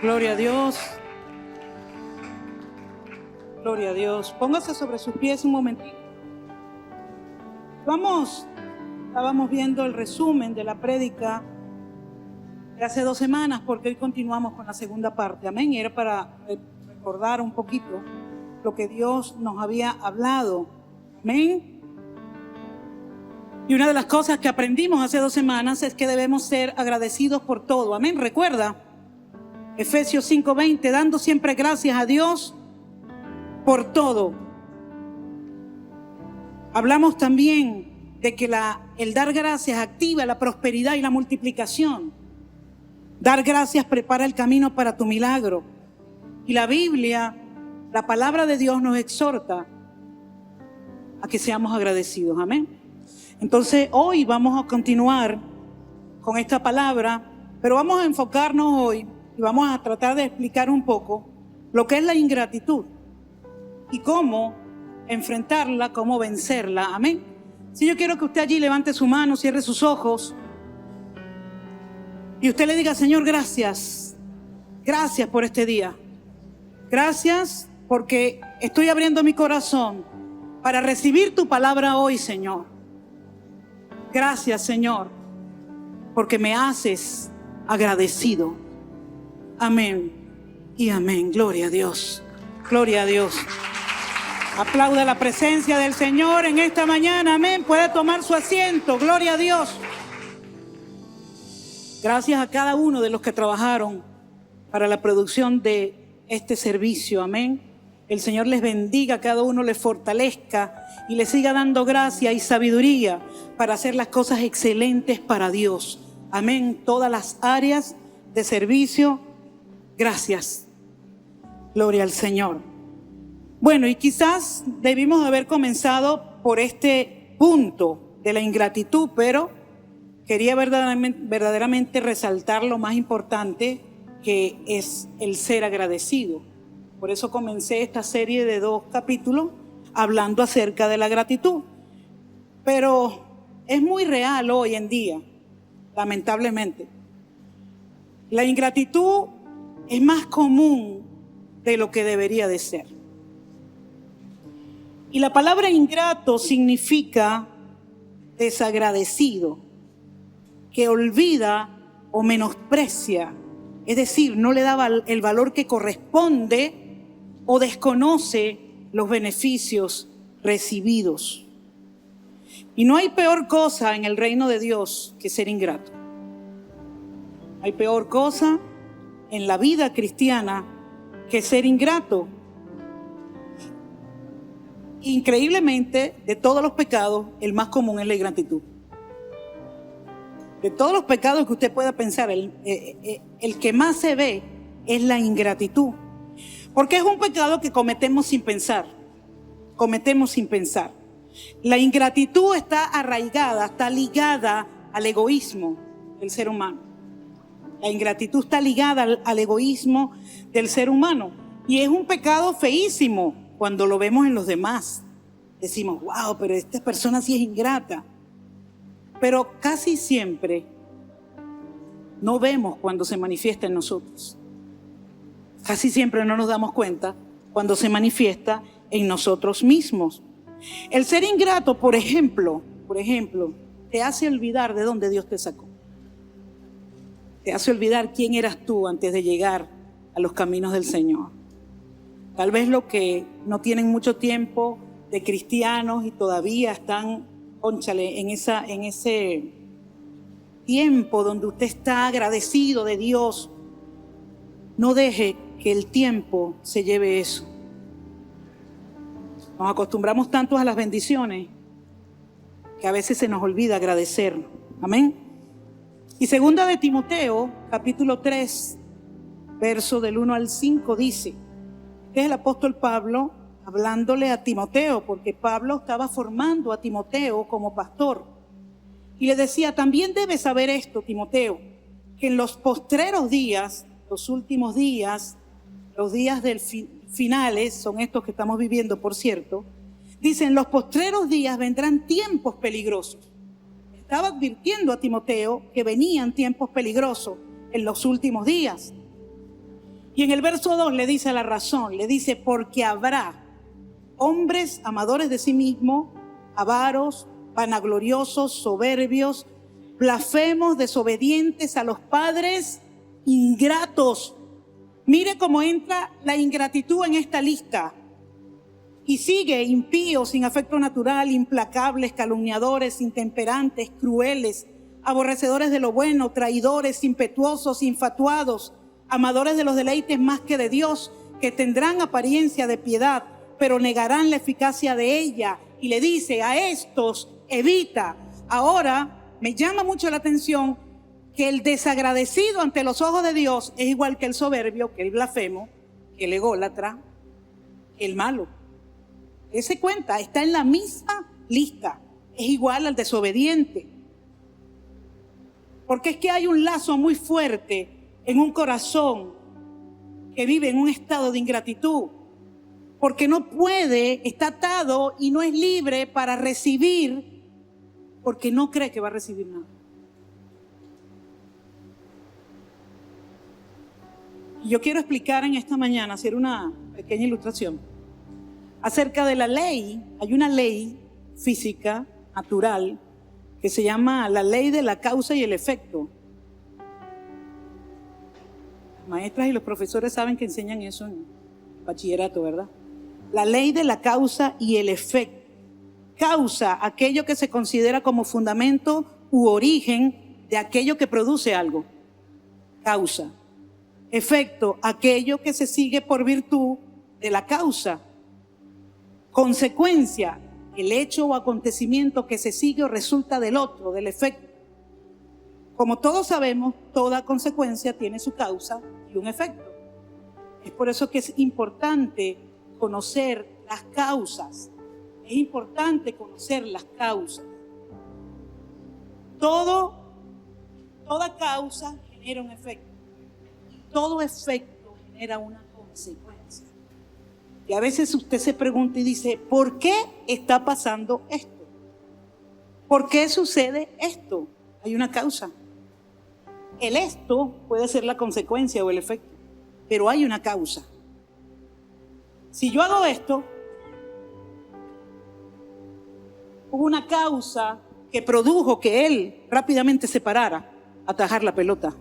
Gloria a Dios. Gloria a Dios. Póngase sobre sus pies un momentito. Estábamos viendo el resumen de la prédica de hace 2 semanas, porque hoy continuamos con la segunda parte. Amén. Y era para recordar un poquito lo que Dios nos había hablado. Amén. Y una de las cosas que aprendimos hace 2 semanas es que debemos ser agradecidos por todo. Amén. Recuerda Efesios 5:20, dando siempre gracias a Dios por todo. Hablamos también de que el dar gracias activa la prosperidad y la multiplicación. Dar gracias prepara el camino para tu milagro. Y la Biblia, la palabra de Dios, nos exhorta a que seamos agradecidos. Amén. Entonces hoy vamos a continuar con esta palabra, pero vamos a enfocarnos hoy y vamos a tratar de explicar un poco lo que es la ingratitud y cómo enfrentarla, cómo vencerla. Amén. Si yo quiero que usted allí levante su mano, cierre sus ojos y usted le diga: Señor, gracias. Gracias por este día. Gracias porque estoy abriendo mi corazón para recibir tu palabra hoy, Señor. Gracias, Señor, porque me haces agradecido. Amén y amén. Gloria a Dios. Gloria a Dios. Aplauda la presencia del Señor en esta mañana. Amén. Puede tomar su asiento. Gloria a Dios. Gracias a cada uno de los que trabajaron para la producción de este servicio. Amén. El Señor les bendiga, a cada uno les fortalezca y les siga dando gracia y sabiduría para hacer las cosas excelentes para Dios. Amén. Todas las áreas de servicio. Gracias. Gloria al Señor. Bueno, y quizás debimos haber comenzado por este punto de la ingratitud, pero quería verdaderamente resaltar lo más importante, que es el ser agradecido. Por eso comencé esta serie de 2 capítulos hablando acerca de la gratitud. Pero es muy real hoy en día, lamentablemente. La ingratitud es más común de lo que debería de ser. Y la palabra ingrato significa desagradecido, que olvida o menosprecia, es decir, no le da el valor que corresponde o desconoce los beneficios recibidos. Y no hay peor cosa en el reino de Dios que ser ingrato. Hay peor cosa en la vida cristiana que ser ingrato. Increíblemente, de todos los pecados, el más común es la ingratitud. De todos los pecados que usted pueda pensar, el que más se ve es la ingratitud. Porque es un pecado que cometemos sin pensar. Cometemos sin pensar. La ingratitud está arraigada, está ligada al egoísmo del ser humano. La ingratitud está ligada al egoísmo del ser humano. Y es un pecado feísimo cuando lo vemos en los demás. Decimos: wow, pero esta persona sí es ingrata. Pero casi siempre no vemos cuando se manifiesta en nosotros. Casi siempre no nos damos cuenta cuando se manifiesta en nosotros mismos. El ser ingrato, por ejemplo, te hace olvidar de dónde Dios te sacó. Te hace olvidar quién eras tú antes de llegar a los caminos del Señor. Tal vez los que no tienen mucho tiempo de cristianos y todavía están, cónchale, en ese tiempo donde usted está agradecido de Dios, no deje que el tiempo se lleve eso. Nos acostumbramos tanto a las bendiciones que a veces se nos olvida agradecer. Amén. Y segunda de Timoteo, capítulo 3, verso del 1 al 5 dice, este es el apóstol Pablo hablándole a Timoteo, porque Pablo estaba formando a Timoteo como pastor. Y le decía: también debes saber esto, Timoteo, que en los postreros días, los últimos días, los días del finales, son estos que estamos viviendo, por cierto, dicen: los postreros días vendrán tiempos peligrosos. Estaba advirtiendo a Timoteo que venían tiempos peligrosos en los últimos días. Y en el verso 2 le dice la razón, le dice, porque habrá hombres amadores de sí mismos, avaros, vanagloriosos, soberbios, blasfemos, desobedientes a los padres, ingratos. Mire cómo entra la ingratitud en esta lista. Y sigue: impíos, sin afecto natural, implacables, calumniadores, intemperantes, crueles, aborrecedores de lo bueno, traidores, impetuosos, infatuados, amadores de los deleites más que de Dios, que tendrán apariencia de piedad, pero negarán la eficacia de ella. Y le dice: a estos evita. Ahora me llama mucho la atención que el desagradecido ante los ojos de Dios es igual que el soberbio, que el blasfemo, que el ególatra, que el malo. Ese cuenta, está en la misma lista, es igual al desobediente. Porque es que hay un lazo muy fuerte en un corazón que vive en un estado de ingratitud, porque no puede, está atado y no es libre para recibir, porque no cree que va a recibir nada. Yo quiero explicar en esta mañana, hacer una pequeña ilustración acerca de la ley. Hay una ley física, natural, que se llama la ley de la causa y el efecto. Las maestras y los profesores saben que enseñan eso en bachillerato, ¿verdad? La ley de la causa y el efecto. Causa, aquello que se considera como fundamento u origen de aquello que produce algo. Causa. Efecto, aquello que se sigue por virtud de la causa. Consecuencia, el hecho o acontecimiento que se sigue o resulta del otro, del efecto. Como todos sabemos, toda consecuencia tiene su causa y un efecto. Es por eso que es importante conocer las causas. Es importante conocer las causas. Toda causa genera un efecto. Todo efecto genera una consecuencia. Y a veces usted se pregunta y dice: ¿por qué está pasando esto? ¿Por qué sucede esto? Hay una causa. El esto puede ser la consecuencia o el efecto, pero hay una causa. Si yo hago esto, hubo una causa que produjo que él rápidamente se parara a atajar la pelota.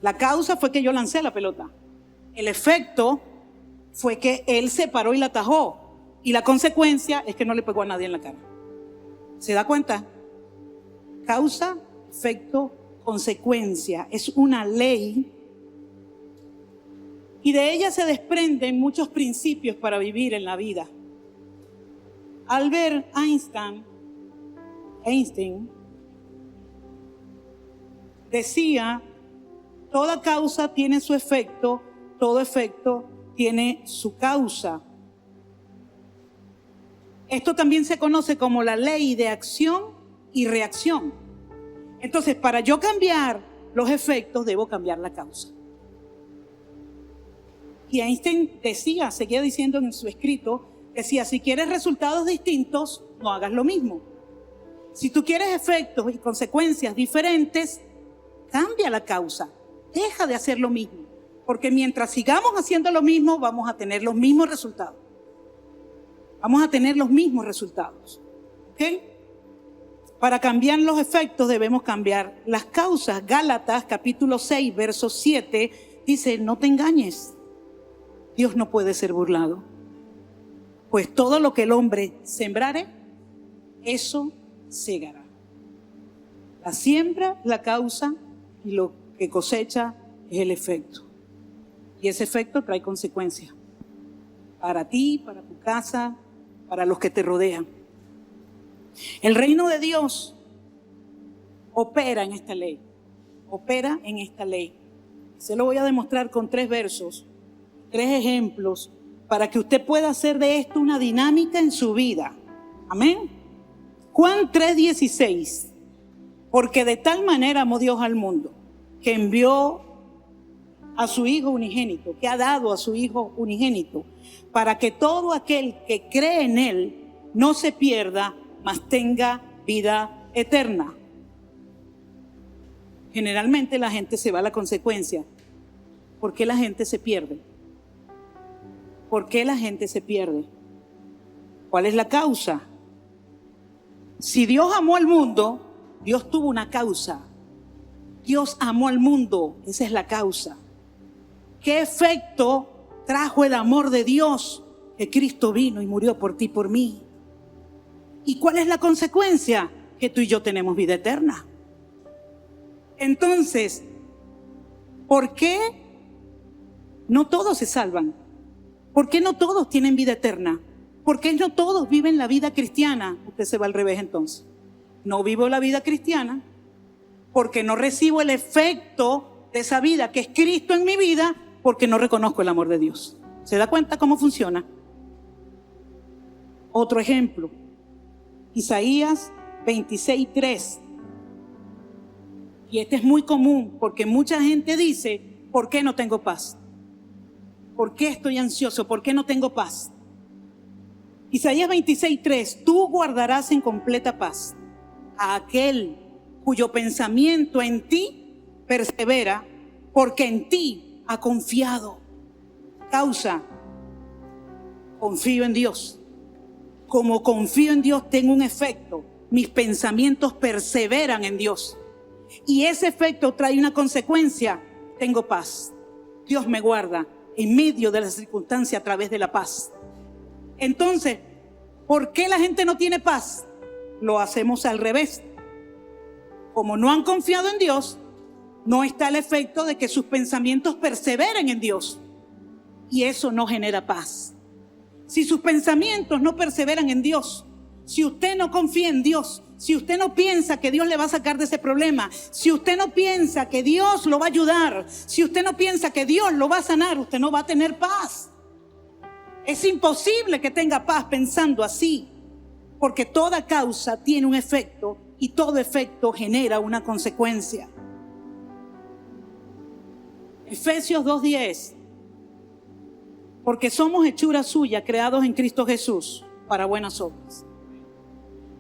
La causa fue que yo lancé la pelota. El efecto fue que él se paró y la atajó. Y la consecuencia es que no le pegó a nadie en la cara. ¿Se da cuenta? Causa, efecto, consecuencia. Es una ley. Y de ella se desprenden muchos principios para vivir en la vida. Albert Einstein decía: toda causa tiene su efecto, todo efecto tiene su causa. Esto también se conoce como la ley de acción y reacción. Entonces, para yo cambiar los efectos, debo cambiar la causa. Y Einstein seguía diciendo en su escrito, decía: si quieres resultados distintos, no hagas lo mismo. Si tú quieres efectos y consecuencias diferentes, cambia la causa. Deja de hacer lo mismo, porque mientras sigamos haciendo lo mismo, vamos a tener los mismos resultados. Vamos a tener los mismos resultados. ¿Ok? Para cambiar los efectos debemos cambiar las causas. Gálatas capítulo 6, verso 7 dice: no te engañes, Dios no puede ser burlado. Pues todo lo que el hombre sembrare, eso segará. La siembra, la causa, y lo que cosecha es el efecto. Y ese efecto trae consecuencias para ti, para tu casa, para los que te rodean. El reino de Dios opera en esta ley. Opera en esta ley. Se lo voy a demostrar con 3 versos, 3 ejemplos, para que usted pueda hacer de esto una dinámica en su vida. Amén. Juan 3:16. Porque de tal manera amó Dios al mundo, que envió a su Hijo unigénito, que ha dado a su Hijo unigénito, para que todo aquel que cree en Él no se pierda, mas tenga vida eterna. Generalmente la gente se va a la consecuencia. ¿Por qué la gente se pierde? ¿Por qué la gente se pierde? ¿Cuál es la causa? Si Dios amó al mundo, Dios tuvo una causa. Dios amó al mundo, esa es la causa. ¿Qué efecto trajo el amor de Dios? Que Cristo vino y murió por ti y por mí. ¿Y cuál es la consecuencia? Que tú y yo tenemos vida eterna. Entonces, ¿por qué no todos se salvan? ¿Por qué no todos tienen vida eterna? ¿Por qué no todos viven la vida cristiana? Usted se va al revés entonces. No vivo la vida cristiana porque no recibo el efecto de esa vida que es Cristo en mi vida, porque no reconozco el amor de Dios. ¿Se da cuenta cómo funciona? Otro ejemplo, Isaías 26:3. Y este es muy común porque mucha gente dice, ¿por qué no tengo paz? ¿Por qué estoy ansioso? ¿Por qué no tengo paz? Isaías 26:3, tú guardarás en completa paz a aquel cuyo pensamiento en ti persevera, porque en ti ha confiado. Causa, confío en Dios. Como confío en Dios, tengo un efecto. Mis pensamientos perseveran en Dios. Y ese efecto trae una consecuencia. Tengo paz. Dios me guarda en medio de las circunstancias a través de la paz. Entonces, ¿por qué la gente no tiene paz? Lo hacemos al revés. Como no han confiado en Dios, no está el efecto de que sus pensamientos perseveren en Dios. Y eso no genera paz. Si sus pensamientos no perseveran en Dios, si usted no confía en Dios, si usted no piensa que Dios le va a sacar de ese problema, si usted no piensa que Dios lo va a ayudar, si usted no piensa que Dios lo va a sanar, usted no va a tener paz. Es imposible que tenga paz pensando así, porque toda causa tiene un efecto y todo efecto genera una consecuencia. Efesios 2:10. Porque somos hechura suya, creados en Cristo Jesús para buenas obras,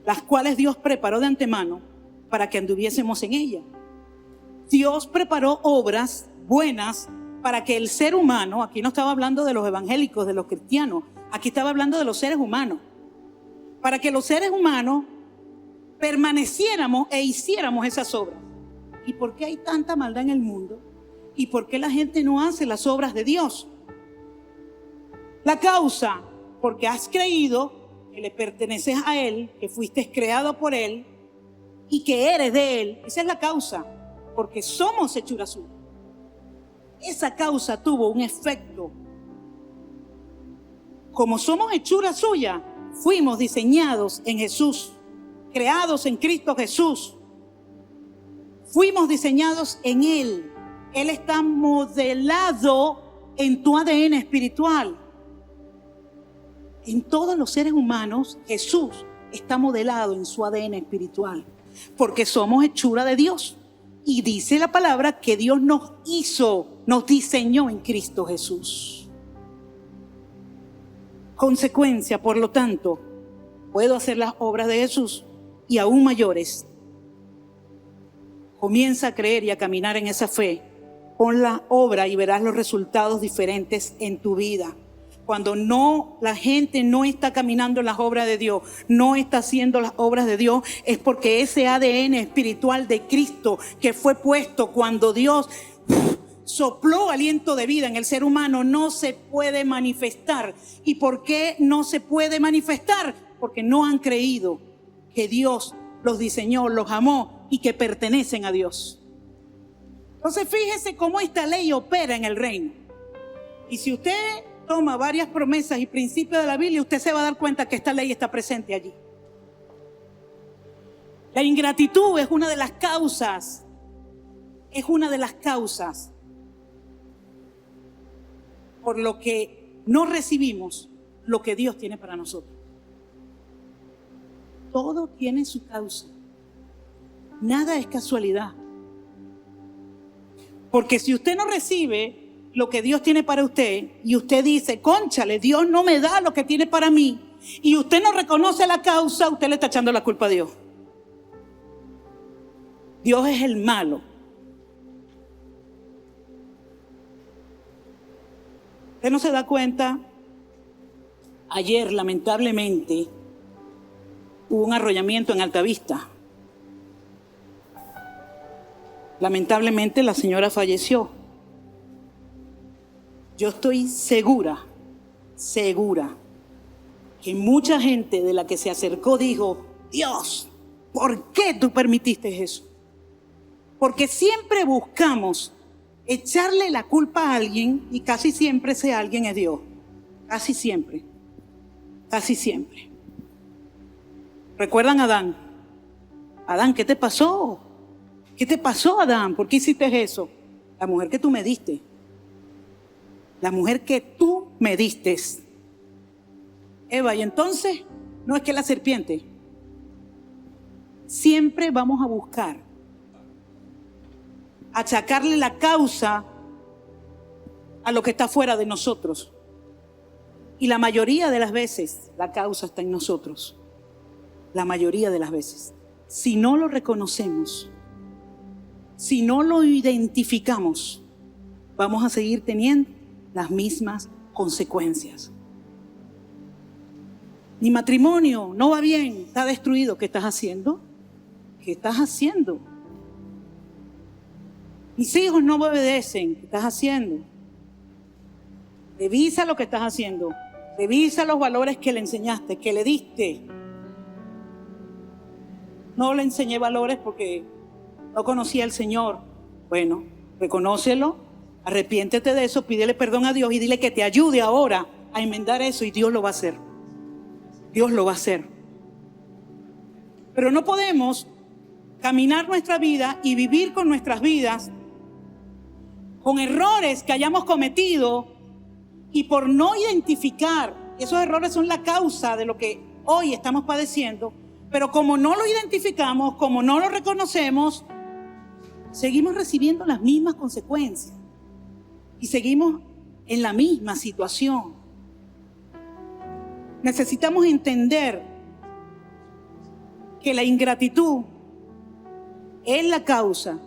las cuales Dios preparó de antemano para que anduviésemos en ella. Dios preparó obras buenas para que el ser humano, aquí no estaba hablando de los evangélicos, de los cristianos, aquí estaba hablando de los seres humanos, para que los seres humanos permaneciéramos e hiciéramos esas obras. ¿Y por qué hay tanta maldad en el mundo? ¿Y por qué la gente no hace las obras de Dios? La causa, porque has creído que le perteneces a Él, que fuiste creado por Él y que eres de Él. Esa es la causa, porque somos hechura suya. Esa causa tuvo un efecto. Como somos hechura suya, fuimos diseñados en Jesús, creados en Cristo Jesús. Fuimos diseñados en Él. Él está modelado en tu ADN espiritual. En todos los seres humanos, Jesús está modelado en su ADN espiritual, porque somos hechura de Dios. Y dice la palabra que Dios nos hizo, nos diseñó en Cristo Jesús. Consecuencia, por lo tanto, puedo hacer las obras de Jesús y aún mayores. Comienza a creer y a caminar en esa fe. Pon la obra y verás los resultados diferentes en tu vida. Cuando la gente no está caminando en las obras de Dios, no está haciendo las obras de Dios, es porque ese ADN espiritual de Cristo que fue puesto cuando Dios sopló aliento de vida en el ser humano no se puede manifestar. ¿Y por qué no se puede manifestar? Porque no han creído que Dios los diseñó, los amó y que pertenecen a Dios. Entonces fíjese cómo esta ley opera en el reino. Y si usted toma varias promesas y principios de la Biblia, usted se va a dar cuenta que esta ley está presente allí. La ingratitud es una de las causas, por lo que no recibimos lo que Dios tiene para nosotros. Todo tiene su causa. Nada es casualidad. Porque si usted no recibe lo que Dios tiene para usted y usted dice, cónchale, Dios no me da lo que tiene para mí, y usted no reconoce la causa, usted le está echando la culpa a Dios. Dios es el malo. Usted no se da cuenta, ayer lamentablemente hubo un arrollamiento en Altavista. Lamentablemente la señora falleció. Yo estoy segura que mucha gente de la que se acercó dijo: Dios, ¿por qué tú permitiste eso? Porque siempre buscamos echarle la culpa a alguien y casi siempre ese alguien es Dios. Casi siempre. ¿Recuerdan a Adán? Adán, ¿qué te pasó? ¿Qué te pasó, Adán? ¿Por qué hiciste eso? La mujer que tú me diste. La mujer que tú me diste. Eva, y entonces, no es que la serpiente. Siempre vamos a buscar achacarle la causa a lo que está fuera de nosotros. Y la mayoría de las veces, la causa está en nosotros. La mayoría de las veces. Si no lo reconocemos, si no lo identificamos, vamos a seguir teniendo las mismas consecuencias. Mi matrimonio no va bien, está destruido. ¿Qué estás haciendo? ¿Qué estás haciendo? Mis hijos no me obedecen. ¿Qué estás haciendo? Revisa lo que estás haciendo. Revisa los valores que le enseñaste, que le diste. No le enseñé valores porque no conocía al Señor. Bueno, reconócelo, arrepiéntete de eso, pídele perdón a Dios y dile que te ayude ahora a enmendar eso y Dios lo va a hacer. Dios lo va a hacer. Pero no podemos caminar nuestra vida y vivir con nuestras vidas con errores que hayamos cometido y por no identificar, esos errores son la causa de lo que hoy estamos padeciendo, pero como no lo identificamos, como no lo reconocemos, seguimos recibiendo las mismas consecuencias y seguimos en la misma situación. Necesitamos entender que la ingratitud es la causa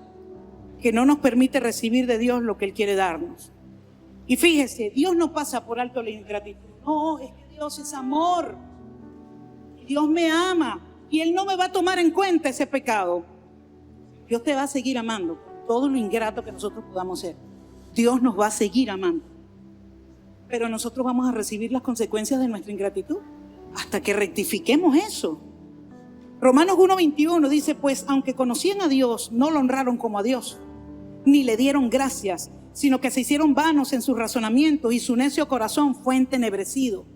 que no nos permite recibir de Dios lo que Él quiere darnos. Y fíjese, Dios no pasa por alto la ingratitud. No, es que Dios es amor. Dios me ama y Él no me va a tomar en cuenta ese pecado. Dios te va a seguir amando, todo lo ingrato que nosotros podamos ser. Dios nos va a seguir amando. Pero nosotros vamos a recibir las consecuencias de nuestra ingratitud hasta que rectifiquemos eso. Romanos 1:21 dice: pues aunque conocían a Dios, no lo honraron como a Dios, ni le dieron gracias, sino que se hicieron vanos en sus razonamientos y su necio corazón fue entenebrecido.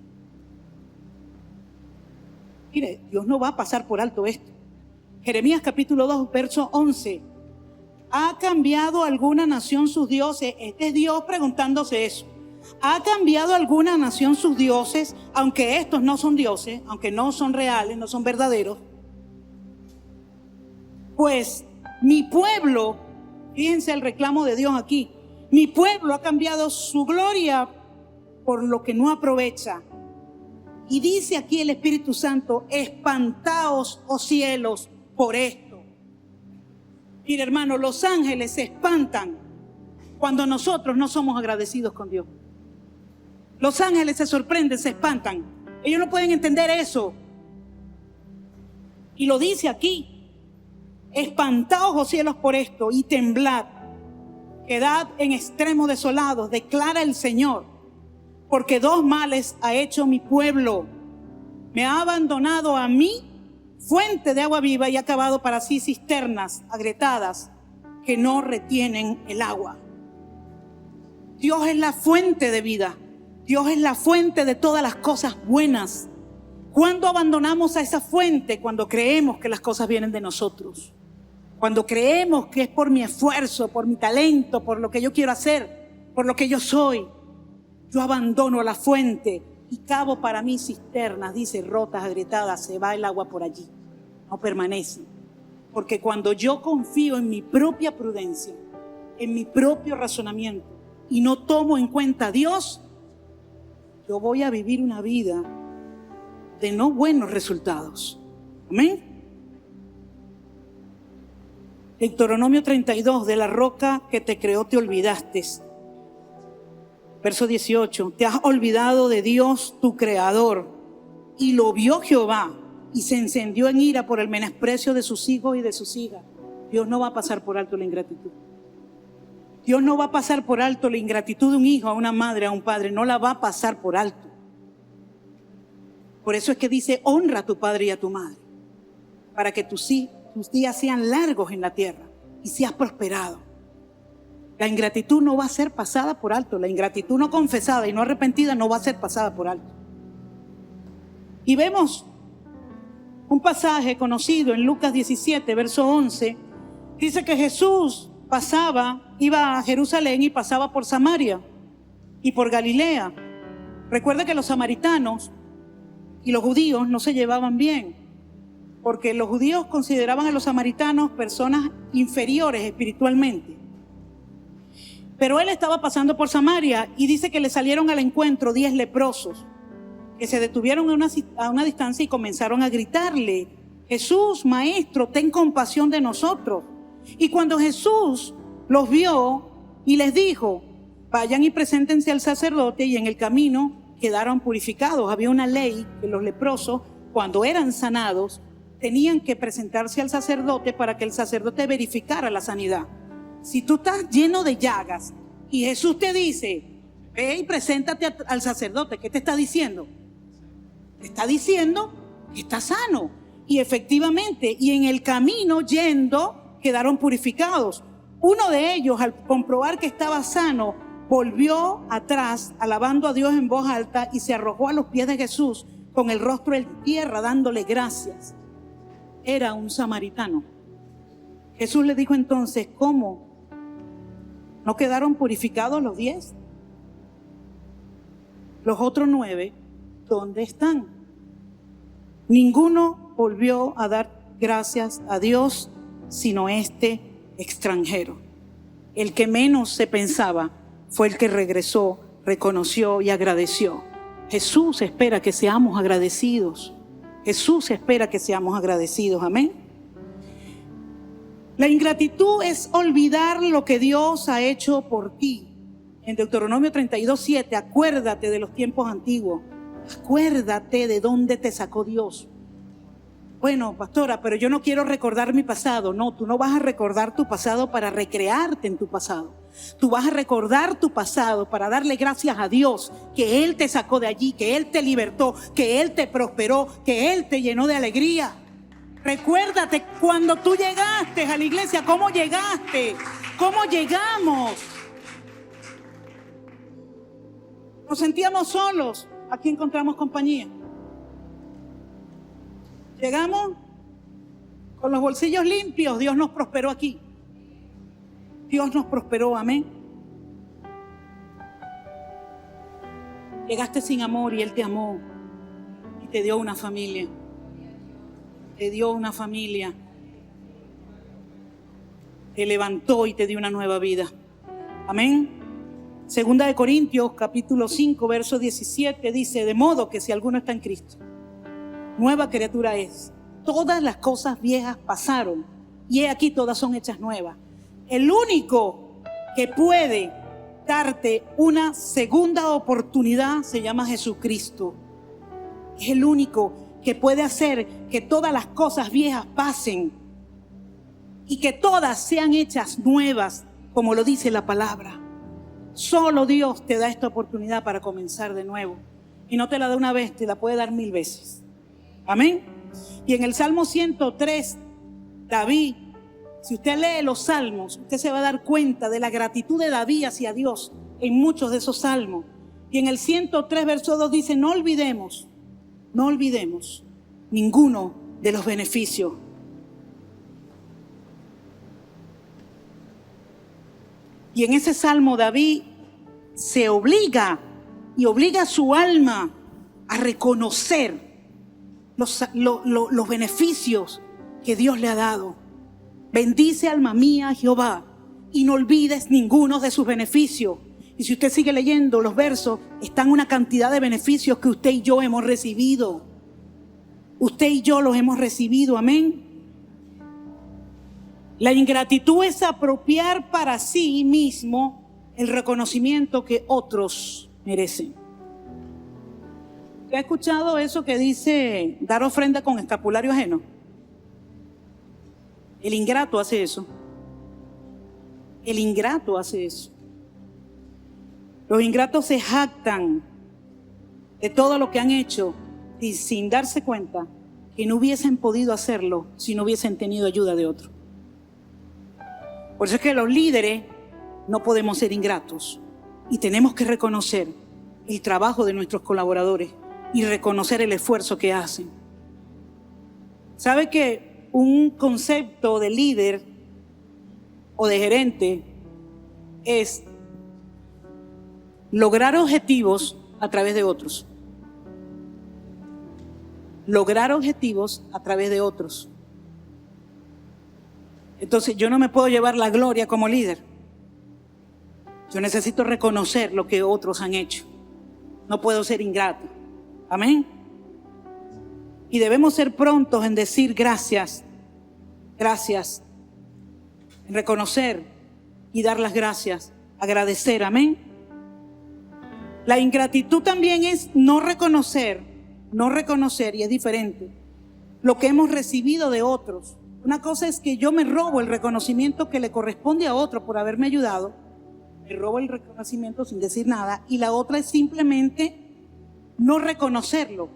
Mire, Dios no va a pasar por alto esto. Jeremías capítulo 2, verso 11. ¿Ha cambiado alguna nación sus dioses? Este es Dios preguntándose eso. ¿Ha cambiado alguna nación sus dioses, aunque estos no son dioses, aunque no son reales, no son verdaderos? Pues mi pueblo, fíjense el reclamo de Dios aquí, mi pueblo ha cambiado su gloria por lo que no aprovecha. Y dice aquí el Espíritu Santo: espantaos, oh cielos, por esto. Mire, hermano, los ángeles se espantan cuando nosotros no somos agradecidos con Dios. Los ángeles se sorprenden, se espantan. Ellos no pueden entender eso. Y lo dice aquí: espantaos, oh cielos, por esto, y temblad. Quedad en extremo desolados, declara el Señor, porque dos males ha hecho mi pueblo. Me ha abandonado a mí, fuente de agua viva, y ha cavado para sí cisternas agrietadas que no retienen el agua. Dios es la fuente de vida. Dios es la fuente de todas las cosas buenas. ¿Cuándo abandonamos a esa fuente? Cuando creemos que las cosas vienen de nosotros. Cuando creemos que es por mi esfuerzo, por mi talento, por lo que yo quiero hacer, por lo que yo soy. Yo abandono la fuente y cavo para mí cisternas, dice, rotas, agrietadas, se va el agua por allí. No permanece. Porque cuando yo confío en mi propia prudencia, en mi propio razonamiento y no tomo en cuenta a Dios, yo voy a vivir una vida de no buenos resultados. Amén. Deuteronomio 32, de la roca que te creó te olvidaste. Verso 18, te has olvidado de Dios tu creador, y lo vio Jehová, y se encendió en ira por el menosprecio de sus hijos y de sus hijas. Dios no va a pasar por alto la ingratitud. Dios no va a pasar por alto la ingratitud de un hijo, a una madre, a un padre. No la va a pasar por alto. Por eso es que dice, honra a tu padre y a tu madre, para que tus días sean largos en la tierra y seas prosperado. La ingratitud no va a ser pasada por alto. La ingratitud no confesada y no arrepentida no va a ser pasada por alto. Y vemos un pasaje conocido en Lucas 17, verso 11. Dice que Jesús iba a Jerusalén y pasaba por Samaria y por Galilea. Recuerda que los samaritanos y los judíos no se llevaban bien, porque los judíos consideraban a los samaritanos personas inferiores espiritualmente. Pero él estaba pasando por Samaria y dice que le salieron al encuentro 10 leprosos, que se detuvieron a una distancia y comenzaron a gritarle, Jesús, maestro, ten compasión de nosotros. Y cuando Jesús los vio y les dijo, vayan y preséntense al sacerdote, y en el camino quedaron purificados. Había una ley que los leprosos, cuando eran sanados, tenían que presentarse al sacerdote para que el sacerdote verificara la sanidad. Si tú estás lleno de llagas y Jesús te dice, ve y preséntate al sacerdote, ¿qué te está diciendo? Te está diciendo que estás sano. Y efectivamente, y en el camino yendo, quedaron purificados. Uno de ellos, al comprobar que estaba sano, volvió atrás, alabando a Dios en voz alta, y se arrojó a los pies de Jesús con el rostro en tierra, dándole gracias. Era un samaritano. Jesús le dijo entonces, ¿cómo? ¿No quedaron purificados los 10? Los otros 9, ¿dónde están? Ninguno volvió a dar gracias a Dios, sino este extranjero. El que menos se pensaba fue el que regresó, reconoció y agradeció. Jesús espera que seamos agradecidos. Jesús espera que seamos agradecidos. Amén. La ingratitud es olvidar lo que Dios ha hecho por ti. En Deuteronomio 32:7, acuérdate de los tiempos antiguos. Acuérdate de dónde te sacó Dios. Bueno, pastora, pero yo no quiero recordar mi pasado. No, tú no vas a recordar tu pasado para recrearte en tu pasado. Tú vas a recordar tu pasado para darle gracias a Dios que Él te sacó de allí, que Él te libertó, que Él te prosperó, que Él te llenó de alegría. Recuérdate cuando tú llegaste a la iglesia, cómo llegaste, cómo llegamos. Nos sentíamos solos, aquí encontramos compañía. Llegamos con los bolsillos limpios, Dios nos prosperó aquí. Dios nos prosperó, amén. Llegaste sin amor y Él te amó y te dio una familia. Te dio una familia. Te levantó y te dio una nueva vida. Amén. Segunda de Corintios, capítulo 5, verso 17, dice, de modo que si alguno está en Cristo, nueva criatura es. Todas las cosas viejas pasaron y he aquí todas son hechas nuevas. El único que puede darte una segunda oportunidad se llama Jesucristo. Es el único que puede hacer que todas las cosas viejas pasen y que todas sean hechas nuevas, como lo dice la palabra. Solo Dios te da esta oportunidad para comenzar de nuevo. Y no te la da una vez, te la puede dar 1000 veces. Amén. Y en el Salmo 103, David, si usted lee los salmos, usted se va a dar cuenta de la gratitud de David hacia Dios en muchos de esos salmos. Y en el 103, verso 2 dice, no olvidemos ninguno de los beneficios. Y en ese salmo David se obliga a su alma a reconocer los beneficios que Dios le ha dado. Bendice alma mía Jehová y no olvides ninguno de sus beneficios. Y si usted sigue leyendo los versos, están una cantidad de beneficios que usted y yo hemos recibido. Usted y yo los hemos recibido, amén. La ingratitud es apropiar para sí mismo el reconocimiento que otros merecen. ¿Te has escuchado eso que dice dar ofrenda con escapulario ajeno? El ingrato hace eso. El ingrato hace eso. Los ingratos se jactan de todo lo que han hecho y sin darse cuenta que no hubiesen podido hacerlo si no hubiesen tenido ayuda de otro. Por eso es que los líderes no podemos ser ingratos y tenemos que reconocer el trabajo de nuestros colaboradores y reconocer el esfuerzo que hacen. ¿Sabe que un concepto de líder o de gerente es lograr objetivos a través de otros? Lograr objetivos a través de otros. Entonces yo no me puedo llevar la gloria como líder. Yo necesito reconocer lo que otros han hecho. No puedo ser ingrato. Amén. Y debemos ser prontos en decir gracias, gracias, en reconocer y dar las gracias, agradecer. Amén. La ingratitud también es no reconocer, y es diferente, lo que hemos recibido de otros. Una cosa es que yo me robo el reconocimiento que le corresponde a otro por haberme ayudado, me robo el reconocimiento sin decir nada, y la otra es simplemente no reconocerlo,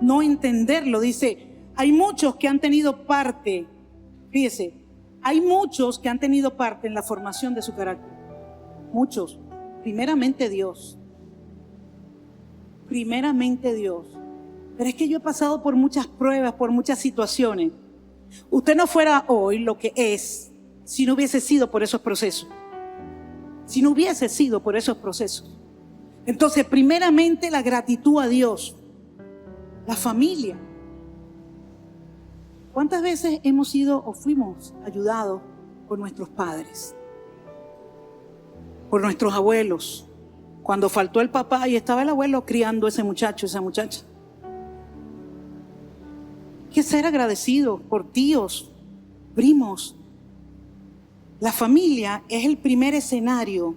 no entenderlo. Dice, hay muchos que han tenido parte, fíjese, hay muchos que han tenido parte en la formación de su carácter. Muchos. Primeramente Dios. Primeramente Dios. Pero es que yo he pasado por muchas pruebas, por muchas situaciones. Usted no fuera hoy lo que es si no hubiese sido por esos procesos. Si no hubiese sido por esos procesos. Entonces, primeramente la gratitud a Dios, la familia. ¿Cuántas veces hemos sido o fuimos ayudados por nuestros padres? Por nuestros abuelos. Cuando faltó el papá y estaba el abuelo criando a ese muchacho, esa muchacha. Hay que ser agradecidos por tíos, primos. La familia es el primer escenario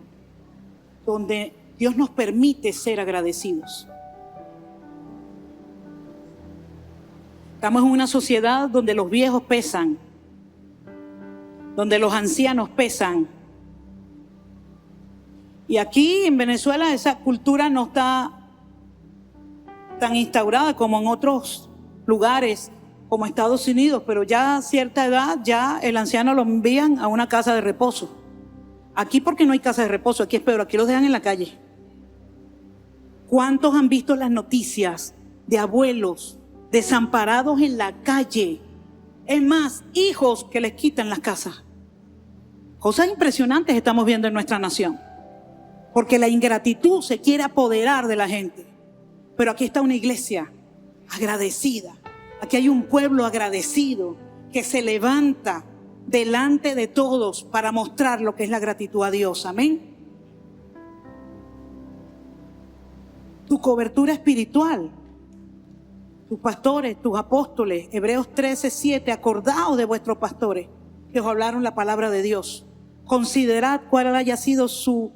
donde Dios nos permite ser agradecidos. Estamos en una sociedad donde los viejos pesan, donde los ancianos pesan. Y aquí en Venezuela esa cultura no está tan instaurada como en otros lugares, como Estados Unidos, pero ya a cierta edad ya el anciano lo envían a una casa de reposo. Aquí porque no hay casa de reposo, aquí es peor, aquí los dejan en la calle. ¿Cuántos han visto las noticias de abuelos desamparados en la calle? Es más, hijos que les quitan las casas. Cosas impresionantes estamos viendo en nuestra nación. Porque la ingratitud se quiere apoderar de la gente. Pero aquí está una iglesia agradecida. Aquí hay un pueblo agradecido que se levanta delante de todos para mostrar lo que es la gratitud a Dios. Amén. Tu cobertura espiritual, tus pastores, tus apóstoles, Hebreos 13:7, acordaos de vuestros pastores que os hablaron la palabra de Dios. Considerad cuál haya sido su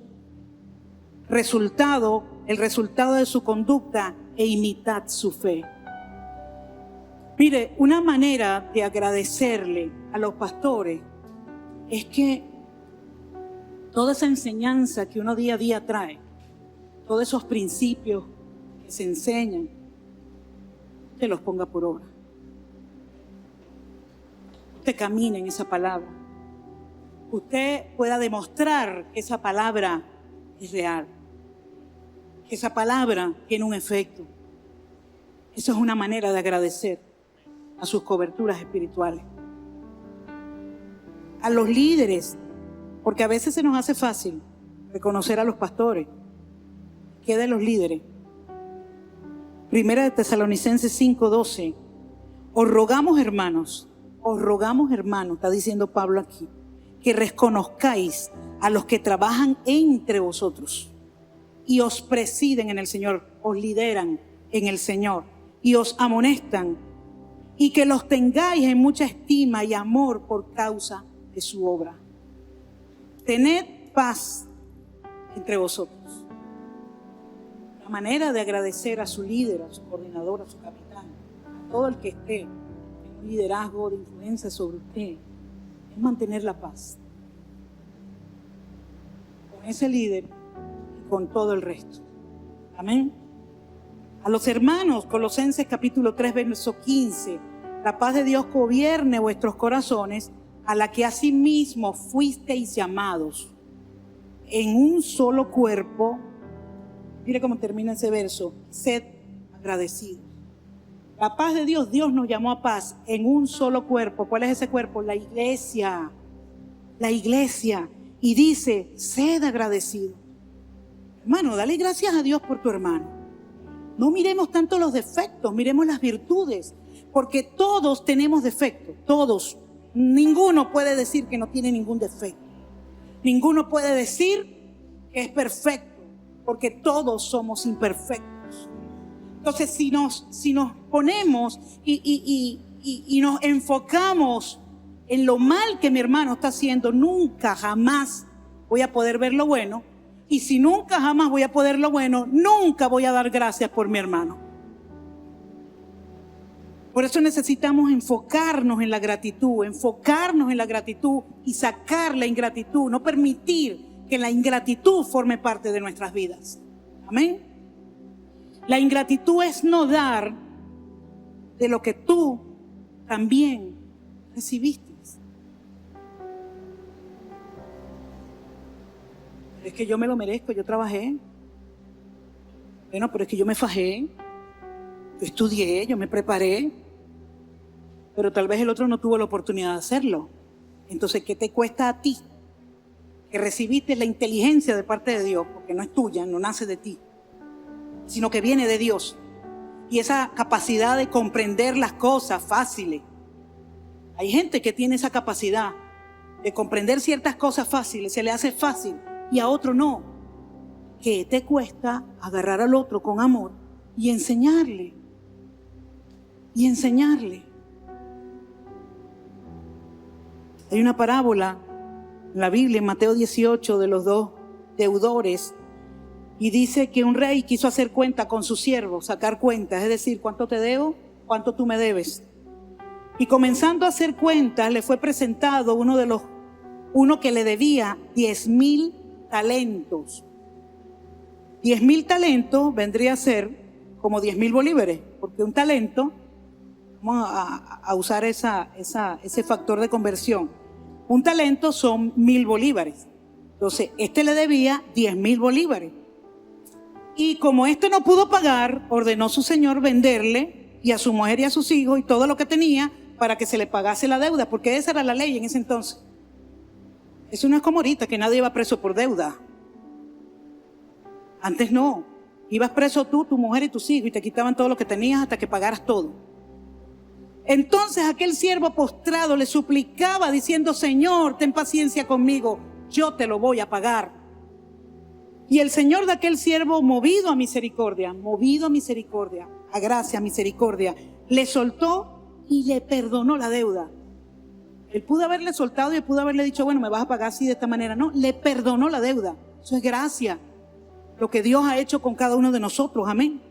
resultado, el resultado de su conducta e imitad su fe. Mire, una manera de agradecerle a los pastores es que toda esa enseñanza que uno día a día trae, todos esos principios que se enseñan, usted los ponga por obra. Usted camine en esa palabra. Usted pueda demostrar que esa palabra es real, que esa palabra tiene un efecto. Eso es una manera de agradecer a sus coberturas espirituales. A los líderes, porque a veces se nos hace fácil reconocer a los pastores. ¿Qué de los líderes? Primera de Tesalonicenses 5:12. Os rogamos, hermanos, está diciendo Pablo aquí, que reconozcáis a los que trabajan entre vosotros y os presiden en el Señor, os lideran en el Señor y os amonestan, y que los tengáis en mucha estima y amor por causa de su obra. Tened paz entre vosotros. La manera de agradecer a su líder, a su coordinador, a su capitán, a todo el que esté en un liderazgo de influencia sobre usted, es mantener la paz con ese líder y con todo el resto. Amén. A los hermanos, Colosenses capítulo 3, verso 15, la paz de Dios gobierne vuestros corazones, a la que asimismo fuisteis llamados en un solo cuerpo. Mire cómo termina ese verso: sed agradecidos. La paz de Dios, Dios nos llamó a paz en un solo cuerpo. ¿Cuál es ese cuerpo? La iglesia. La iglesia. Y dice, sed agradecido. Hermano, dale gracias a Dios por tu hermano. No miremos tanto los defectos, miremos las virtudes. Porque todos tenemos defectos, todos. Ninguno puede decir que no tiene ningún defecto. Ninguno puede decir que es perfecto, porque todos somos imperfectos. Entonces, si nos ponemos y nos enfocamos en lo mal que mi hermano está haciendo, nunca jamás voy a poder ver lo bueno. Y si nunca jamás voy a poder ver lo bueno, nunca voy a dar gracias por mi hermano. Por eso necesitamos enfocarnos en la gratitud y sacar la ingratitud, no permitir que la ingratitud forme parte de nuestras vidas. Amén. La ingratitud es no dar de lo que tú también recibiste. Pero es que yo me lo merezco, yo trabajé. Bueno, pero es que yo me fajé, yo estudié, yo me preparé. Pero tal vez el otro no tuvo la oportunidad de hacerlo. Entonces, ¿qué te cuesta a ti? Que recibiste la inteligencia de parte de Dios, porque no es tuya, no nace de ti, sino que viene de Dios. Y esa capacidad de comprender las cosas fáciles. Hay gente que tiene esa capacidad de comprender ciertas cosas fáciles, se le hace fácil, y a otro no. ¿Qué te cuesta agarrar al otro con amor y enseñarle? Y enseñarle. Hay una parábola en la Biblia, en Mateo 18, de los dos deudores, y dice que un rey quiso hacer cuenta con su siervo, sacar cuentas, es decir, ¿cuánto te debo? ¿Cuánto tú me debes? Y comenzando a hacer cuentas, le fue presentado uno que le debía 10,000 talentos. 10,000 talentos vendría a ser como 10,000 bolívares, porque un talento, vamos a usar ese factor de conversión. Un talento son 1,000 bolívares. Entonces, este le debía 10,000 bolívares. Y como este no pudo pagar, ordenó su señor venderle y a su mujer y a sus hijos y todo lo que tenía para que se le pagase la deuda, porque esa era la ley en ese entonces. Eso no es como ahorita, que nadie iba preso por deuda. Antes no. Ibas preso tú, tu mujer y tus hijos, y te quitaban todo lo que tenías hasta que pagaras todo. Entonces aquel siervo postrado le suplicaba diciendo, Señor, ten paciencia conmigo, yo te lo voy a pagar. Y el Señor de aquel siervo, movido a misericordia, a gracia, a misericordia, le soltó y le perdonó la deuda. Él pudo haberle soltado y pudo haberle dicho, bueno, me vas a pagar así de esta manera. No, le perdonó la deuda. Eso es gracia. Lo que Dios ha hecho con cada uno de nosotros. Amén.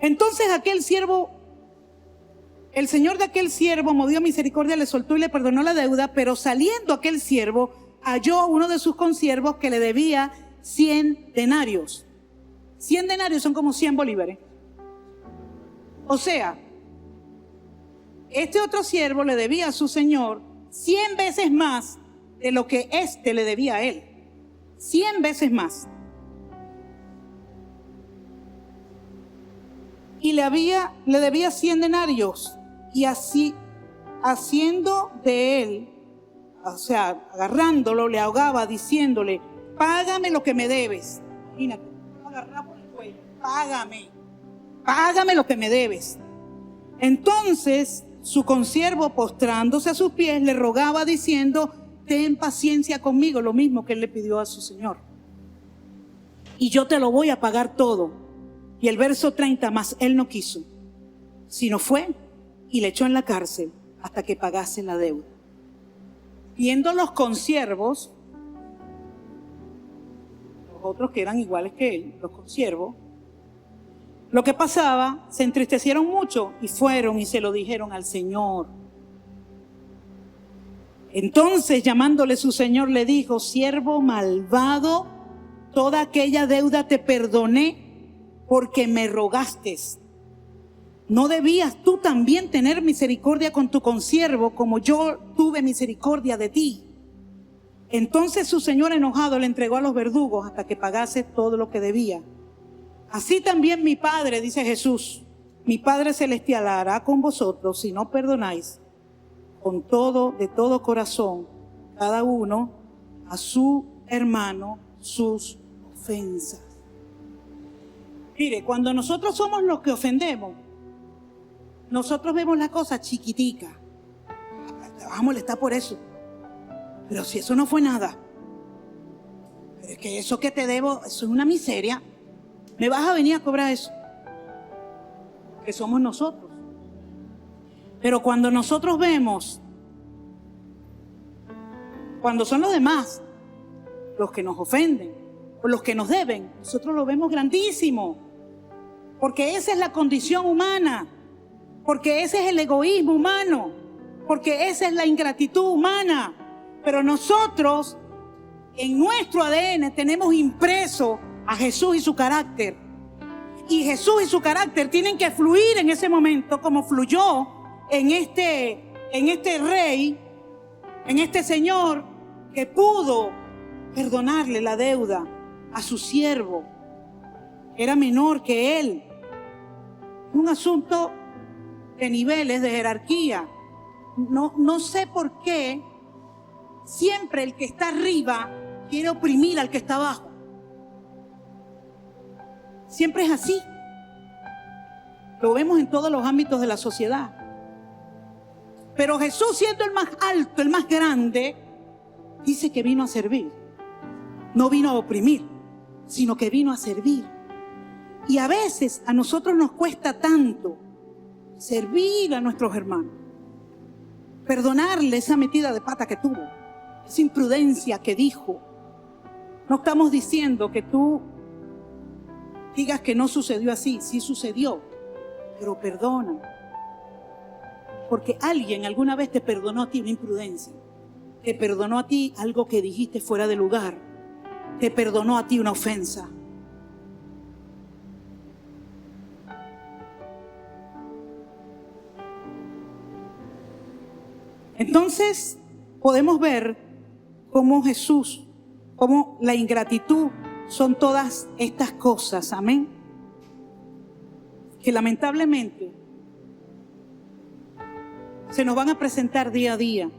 Entonces el Señor de aquel siervo, movido a misericordia, le soltó y le perdonó la deuda, pero saliendo aquel siervo, halló a uno de sus consiervos que le debía 100 denarios. 100 denarios son como 100 bolívares. O sea, este otro siervo le debía a su señor 100 veces más de lo que éste le debía a él. 100 veces más. Y le debía 100 denarios. Y así, haciendo de él, o sea, agarrándolo, le ahogaba diciéndole, págame lo que me debes. Imagínate, lo agarraba por el cuello, págame lo que me debes. Entonces, su consiervo, postrándose a sus pies, le rogaba diciendo, ten paciencia conmigo, lo mismo que él le pidió a su señor. Y yo te lo voy a pagar todo. Y el verso 30, más él no quiso, sino fue y le echó en la cárcel hasta que pagase la deuda. Viendo los consiervos, los otros que eran iguales que él, los consiervos, lo que pasaba, se entristecieron mucho y fueron y se lo dijeron al Señor. Entonces, llamándole su Señor, le dijo: siervo malvado, toda aquella deuda te perdoné porque me rogaste. ¿No debías tú también tener misericordia con tu consiervo como yo tuve misericordia de ti? Entonces su señor, enojado, le entregó a los verdugos hasta que pagase todo lo que debía. Así también mi Padre, dice Jesús, mi Padre Celestial hará con vosotros si no perdonáis con todo, de todo corazón, cada uno a su hermano sus ofensas. Mire, cuando nosotros somos los que ofendemos, nosotros vemos la cosa chiquitica. Te vas a molestar por eso. Pero si eso no fue nada. Pero es que eso que te debo, eso es una miseria. Me vas a venir a cobrar eso. Que somos nosotros. Pero cuando nosotros vemos, cuando son los demás los que nos ofenden o los que nos deben, nosotros lo vemos grandísimo. Porque esa es la condición humana. Porque ese es el egoísmo humano, porque esa es la ingratitud humana. Pero nosotros, en nuestro ADN, tenemos impreso a Jesús y su carácter. Y Jesús y su carácter tienen que fluir en ese momento, como fluyó en este rey, en este señor, que pudo perdonarle la deuda a su siervo. Era menor que él. Un asunto de niveles, de jerarquía. No sé por qué siempre el que está arriba quiere oprimir al que está abajo. Siempre es así. Lo vemos en todos los ámbitos de la sociedad. Pero Jesús, siendo el más alto, el más grande, dice que vino a servir. No vino a oprimir, sino que vino a servir. Y a veces a nosotros nos cuesta tanto servir a nuestros hermanos, perdonarle esa metida de pata que tuvo, esa imprudencia que dijo. No estamos diciendo que tú digas que no sucedió así, sí sucedió, pero perdona. Porque alguien alguna vez te perdonó a ti una imprudencia, te perdonó a ti algo que dijiste fuera de lugar, te perdonó a ti una ofensa. Entonces podemos ver cómo Jesús, cómo la ingratitud son todas estas cosas, amén, que lamentablemente se nos van a presentar día a día,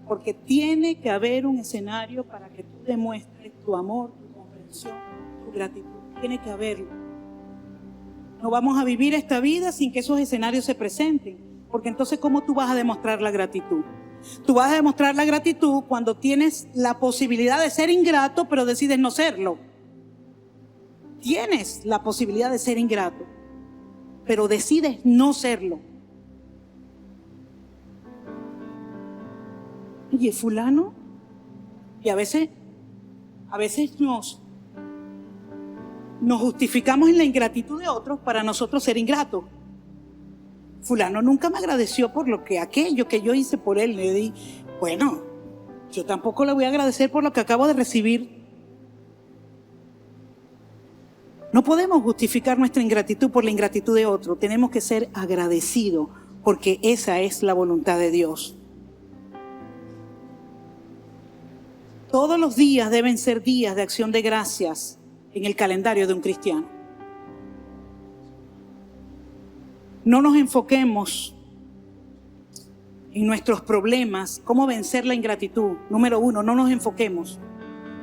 porque tiene que haber un escenario para que tú demuestres tu amor, tu comprensión, tu gratitud. Tiene que haberlo. No vamos a vivir esta vida sin que esos escenarios se presenten. Porque entonces, ¿cómo tú vas a demostrar la gratitud? Tú vas a demostrar la gratitud cuando tienes la posibilidad de ser ingrato, pero decides no serlo. Tienes la posibilidad de ser ingrato, pero decides no serlo. Oye, fulano, y a veces nos justificamos en la ingratitud de otros para nosotros ser ingratos. Fulano nunca me agradeció por aquello que yo hice por él. Le di, bueno, yo tampoco le voy a agradecer por lo que acabo de recibir. No podemos justificar nuestra ingratitud por la ingratitud de otro. Tenemos que ser agradecidos, porque esa es la voluntad de Dios. Todos los días deben ser días de acción de gracias en el calendario de un cristiano. No nos enfoquemos en nuestros problemas, cómo vencer la ingratitud. Número 1, no nos enfoquemos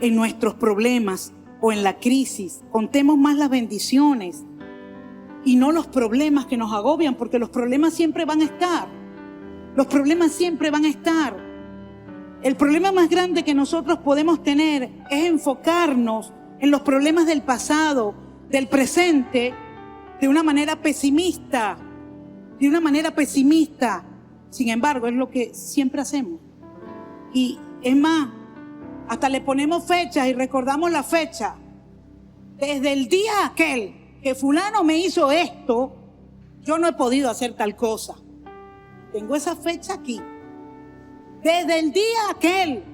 en nuestros problemas o en la crisis. Contemos más las bendiciones y no los problemas que nos agobian, porque los problemas siempre van a estar. Los problemas siempre van a estar. El problema más grande que nosotros podemos tener es enfocarnos en los problemas del pasado, del presente, de una manera pesimista. De una manera pesimista. Sin embargo, es lo que siempre hacemos. Y es más, hasta le ponemos fechas y recordamos la fecha desde el día aquel que fulano me hizo esto, yo no he podido hacer tal cosa. Tengo esa fecha aquí. Desde el día aquel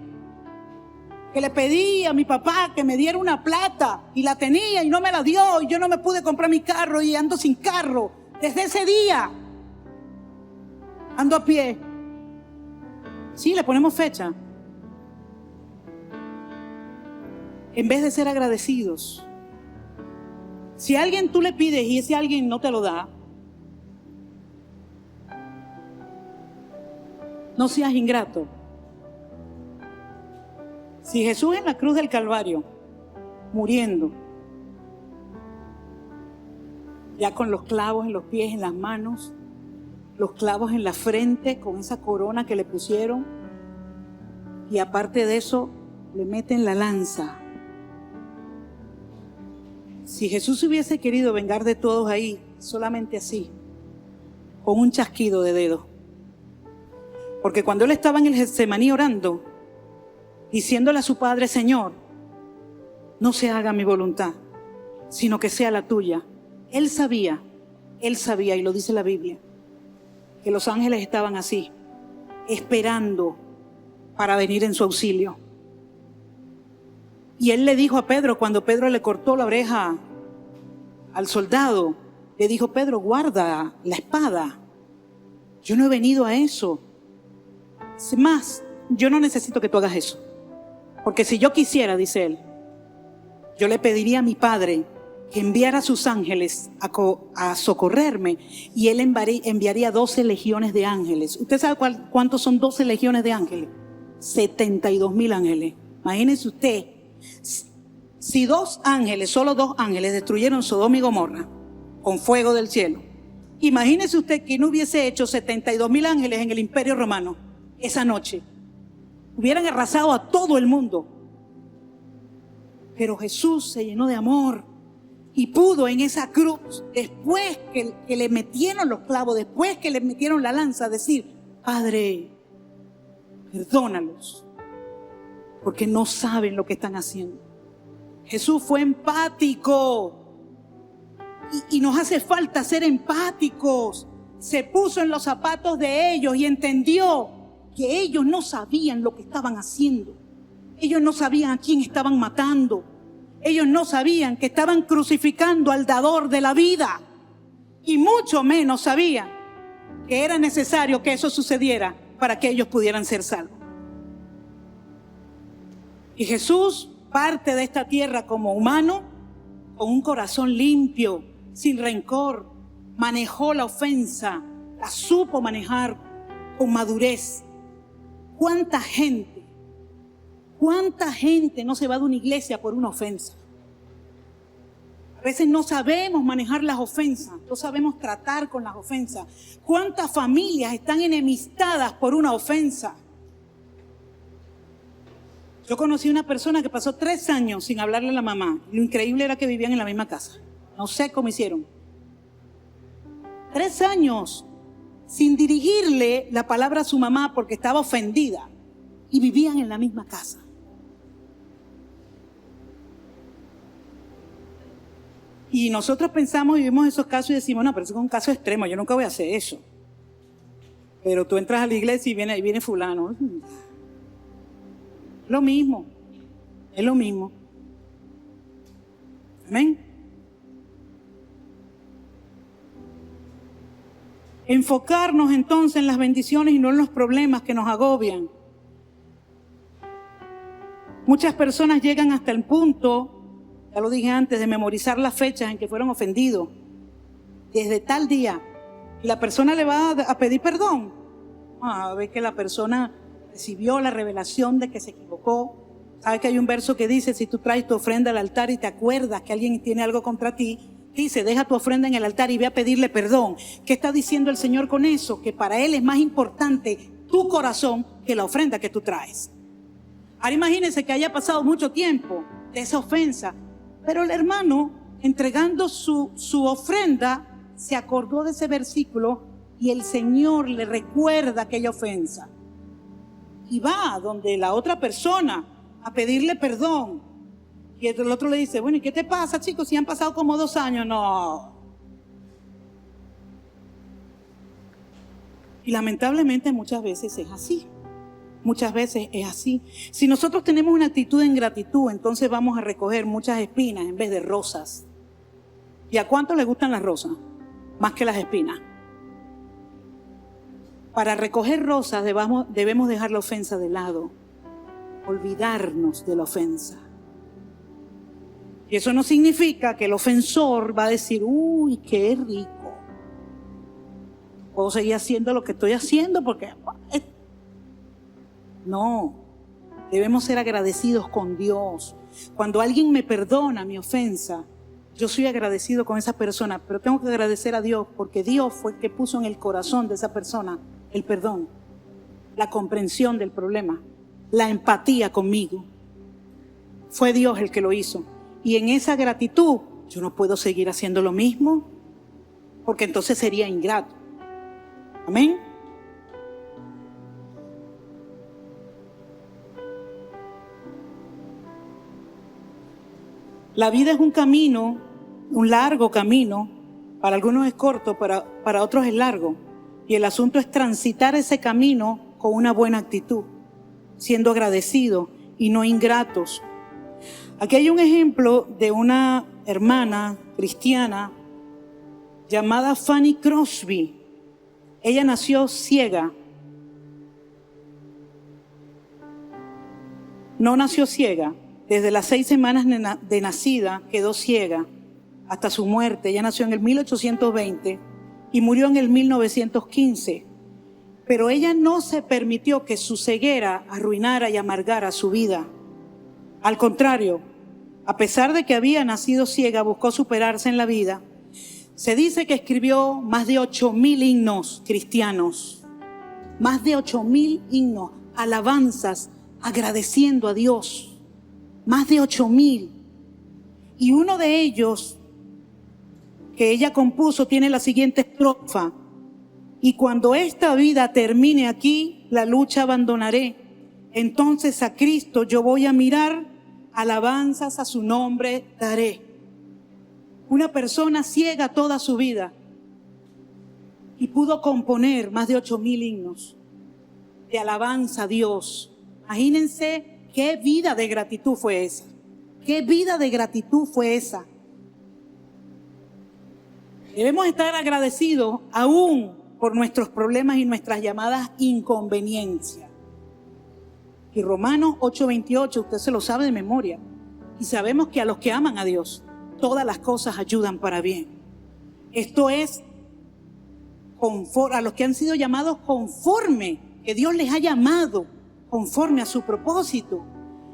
que le pedí a mi papá que me diera una plata y la tenía y no me la dio y yo no me pude comprar mi carro y ando sin carro. Desde ese día ando a pie. Sí, le ponemos fecha. En vez de ser agradecidos. Si a alguien tú le pides y ese alguien no te lo da, no seas ingrato. Si Jesús en la cruz del Calvario, muriendo, ya con los clavos en los pies, en las manos, los clavos en la frente, con esa corona que le pusieron, y aparte de eso, le meten la lanza. Si Jesús hubiese querido vengar de todos ahí, solamente así, con un chasquido de dedos. Porque cuando él estaba en el Getsemaní orando, diciéndole a su Padre, Señor, no se haga mi voluntad, sino que sea la tuya. Él sabía, y lo dice la Biblia, que los ángeles estaban así, esperando para venir en su auxilio. Y él le dijo a Pedro, cuando Pedro le cortó la oreja al soldado, le dijo, Pedro, guarda la espada. Yo no he venido a eso. Es más, yo no necesito que tú hagas eso. Porque si yo quisiera, dice él, yo le pediría a mi Padre que enviara a sus ángeles a socorrerme y él enviaría 12 legiones de ángeles. ¿Usted sabe cuántos son 12 legiones de ángeles? 72,000 ángeles. Imagínese usted, si solo dos ángeles destruyeron Sodoma y Gomorra con fuego del cielo, imagínese usted que no hubiese hecho 72,000 ángeles en el Imperio Romano esa noche. Hubieran arrasado a todo el mundo. Pero Jesús se llenó de amor y pudo en esa cruz, después que le metieron los clavos, después que le metieron la lanza, decir, Padre, perdónalos, porque no saben lo que están haciendo. Jesús fue empático y nos hace falta ser empáticos. Se puso en los zapatos de ellos y entendió que ellos no sabían lo que estaban haciendo. Ellos no sabían a quién estaban matando. Ellos no sabían que estaban crucificando al dador de la vida. Y mucho menos sabían que era necesario que eso sucediera para que ellos pudieran ser salvos. Y Jesús parte de esta tierra como humano, con un corazón limpio, sin rencor. Manejó la ofensa, la supo manejar con madurez. ¿Cuánta gente no se va de una iglesia por una ofensa? A veces no sabemos manejar las ofensas, no sabemos tratar con las ofensas. ¿Cuántas familias están enemistadas por una ofensa? Yo conocí una persona que pasó 3 años sin hablarle a la mamá. Lo increíble era que vivían en la misma casa. No sé cómo hicieron. 3 años sin dirigirle la palabra a su mamá porque estaba ofendida. Y vivían en la misma casa. Y nosotros pensamos y vemos esos casos y decimos, no, pero eso es un caso extremo, yo nunca voy a hacer eso. Pero tú entras a la iglesia y viene fulano. Lo mismo, es lo mismo. Amén. Enfocarnos entonces en las bendiciones y no en los problemas que nos agobian. Muchas personas llegan hasta el punto, ya lo dije antes, de memorizar las fechas en que fueron ofendidos. Desde tal día. Y la persona le va a pedir perdón. A ver que la persona recibió la revelación de que se equivocó. Sabe que hay un verso que dice, si tú traes tu ofrenda al altar y te acuerdas que alguien tiene algo contra ti, dice, deja tu ofrenda en el altar y ve a pedirle perdón. ¿Qué está diciendo el Señor con eso? Que para Él es más importante tu corazón que la ofrenda que tú traes. Ahora imagínense que haya pasado mucho tiempo de esa ofensa, pero el hermano, entregando su ofrenda, se acordó de ese versículo y el Señor le recuerda aquella ofensa. Y va donde la otra persona a pedirle perdón. Y el otro le dice, bueno, ¿y qué te pasa, chicos? Si han pasado como 2 años. No. Y lamentablemente muchas veces es así. Muchas veces es así. Si nosotros tenemos una actitud de ingratitud, entonces vamos a recoger muchas espinas en vez de rosas. ¿Y a cuánto les gustan las rosas? Más que las espinas. Para recoger rosas debemos dejar la ofensa de lado. Olvidarnos de la ofensa. Y eso no significa que el ofensor va a decir, uy, qué rico. Puedo seguir haciendo lo que estoy haciendo porque... No, debemos ser agradecidos con Dios. Cuando alguien me perdona mi ofensa, yo soy agradecido con esa persona, pero tengo que agradecer a Dios porque Dios fue el que puso en el corazón de esa persona el perdón, la comprensión del problema, la empatía conmigo. Fue Dios el que lo hizo. Y en esa gratitud yo no puedo seguir haciendo lo mismo porque entonces sería ingrato. Amén. La vida es un camino, un largo camino. Para algunos es corto, para otros es largo. Y el asunto es transitar ese camino con una buena actitud, siendo agradecidos y no ingratos. Aquí hay un ejemplo de una hermana cristiana llamada Fanny Crosby. Ella nació ciega. No nació ciega. Desde las 6 semanas de nacida quedó ciega hasta su muerte. Ella nació en el 1820 y murió en el 1915. Pero ella no se permitió que su ceguera arruinara y amargara su vida. Al contrario, a pesar de que había nacido ciega, buscó superarse en la vida. Se dice que escribió más de 8,000 himnos cristianos. Más de 8,000 himnos, alabanzas, agradeciendo a Dios. Más de 8,000. Y uno de ellos que ella compuso tiene la siguiente estrofa. Y cuando esta vida termine aquí, la lucha abandonaré. Entonces a Cristo yo voy a mirar, alabanzas a su nombre daré. Una persona ciega toda su vida y pudo componer más de 8,000 himnos de alabanza a Dios. Imagínense qué vida de gratitud fue esa. Qué vida de gratitud fue esa. Debemos estar agradecidos aún por nuestros problemas y nuestras llamadas inconveniencias. Y Romanos 8:28, usted se lo sabe de memoria. Y sabemos que a los que aman a Dios, todas las cosas ayudan para bien. Esto es a los que han sido llamados conforme, que Dios les ha llamado conforme a su propósito.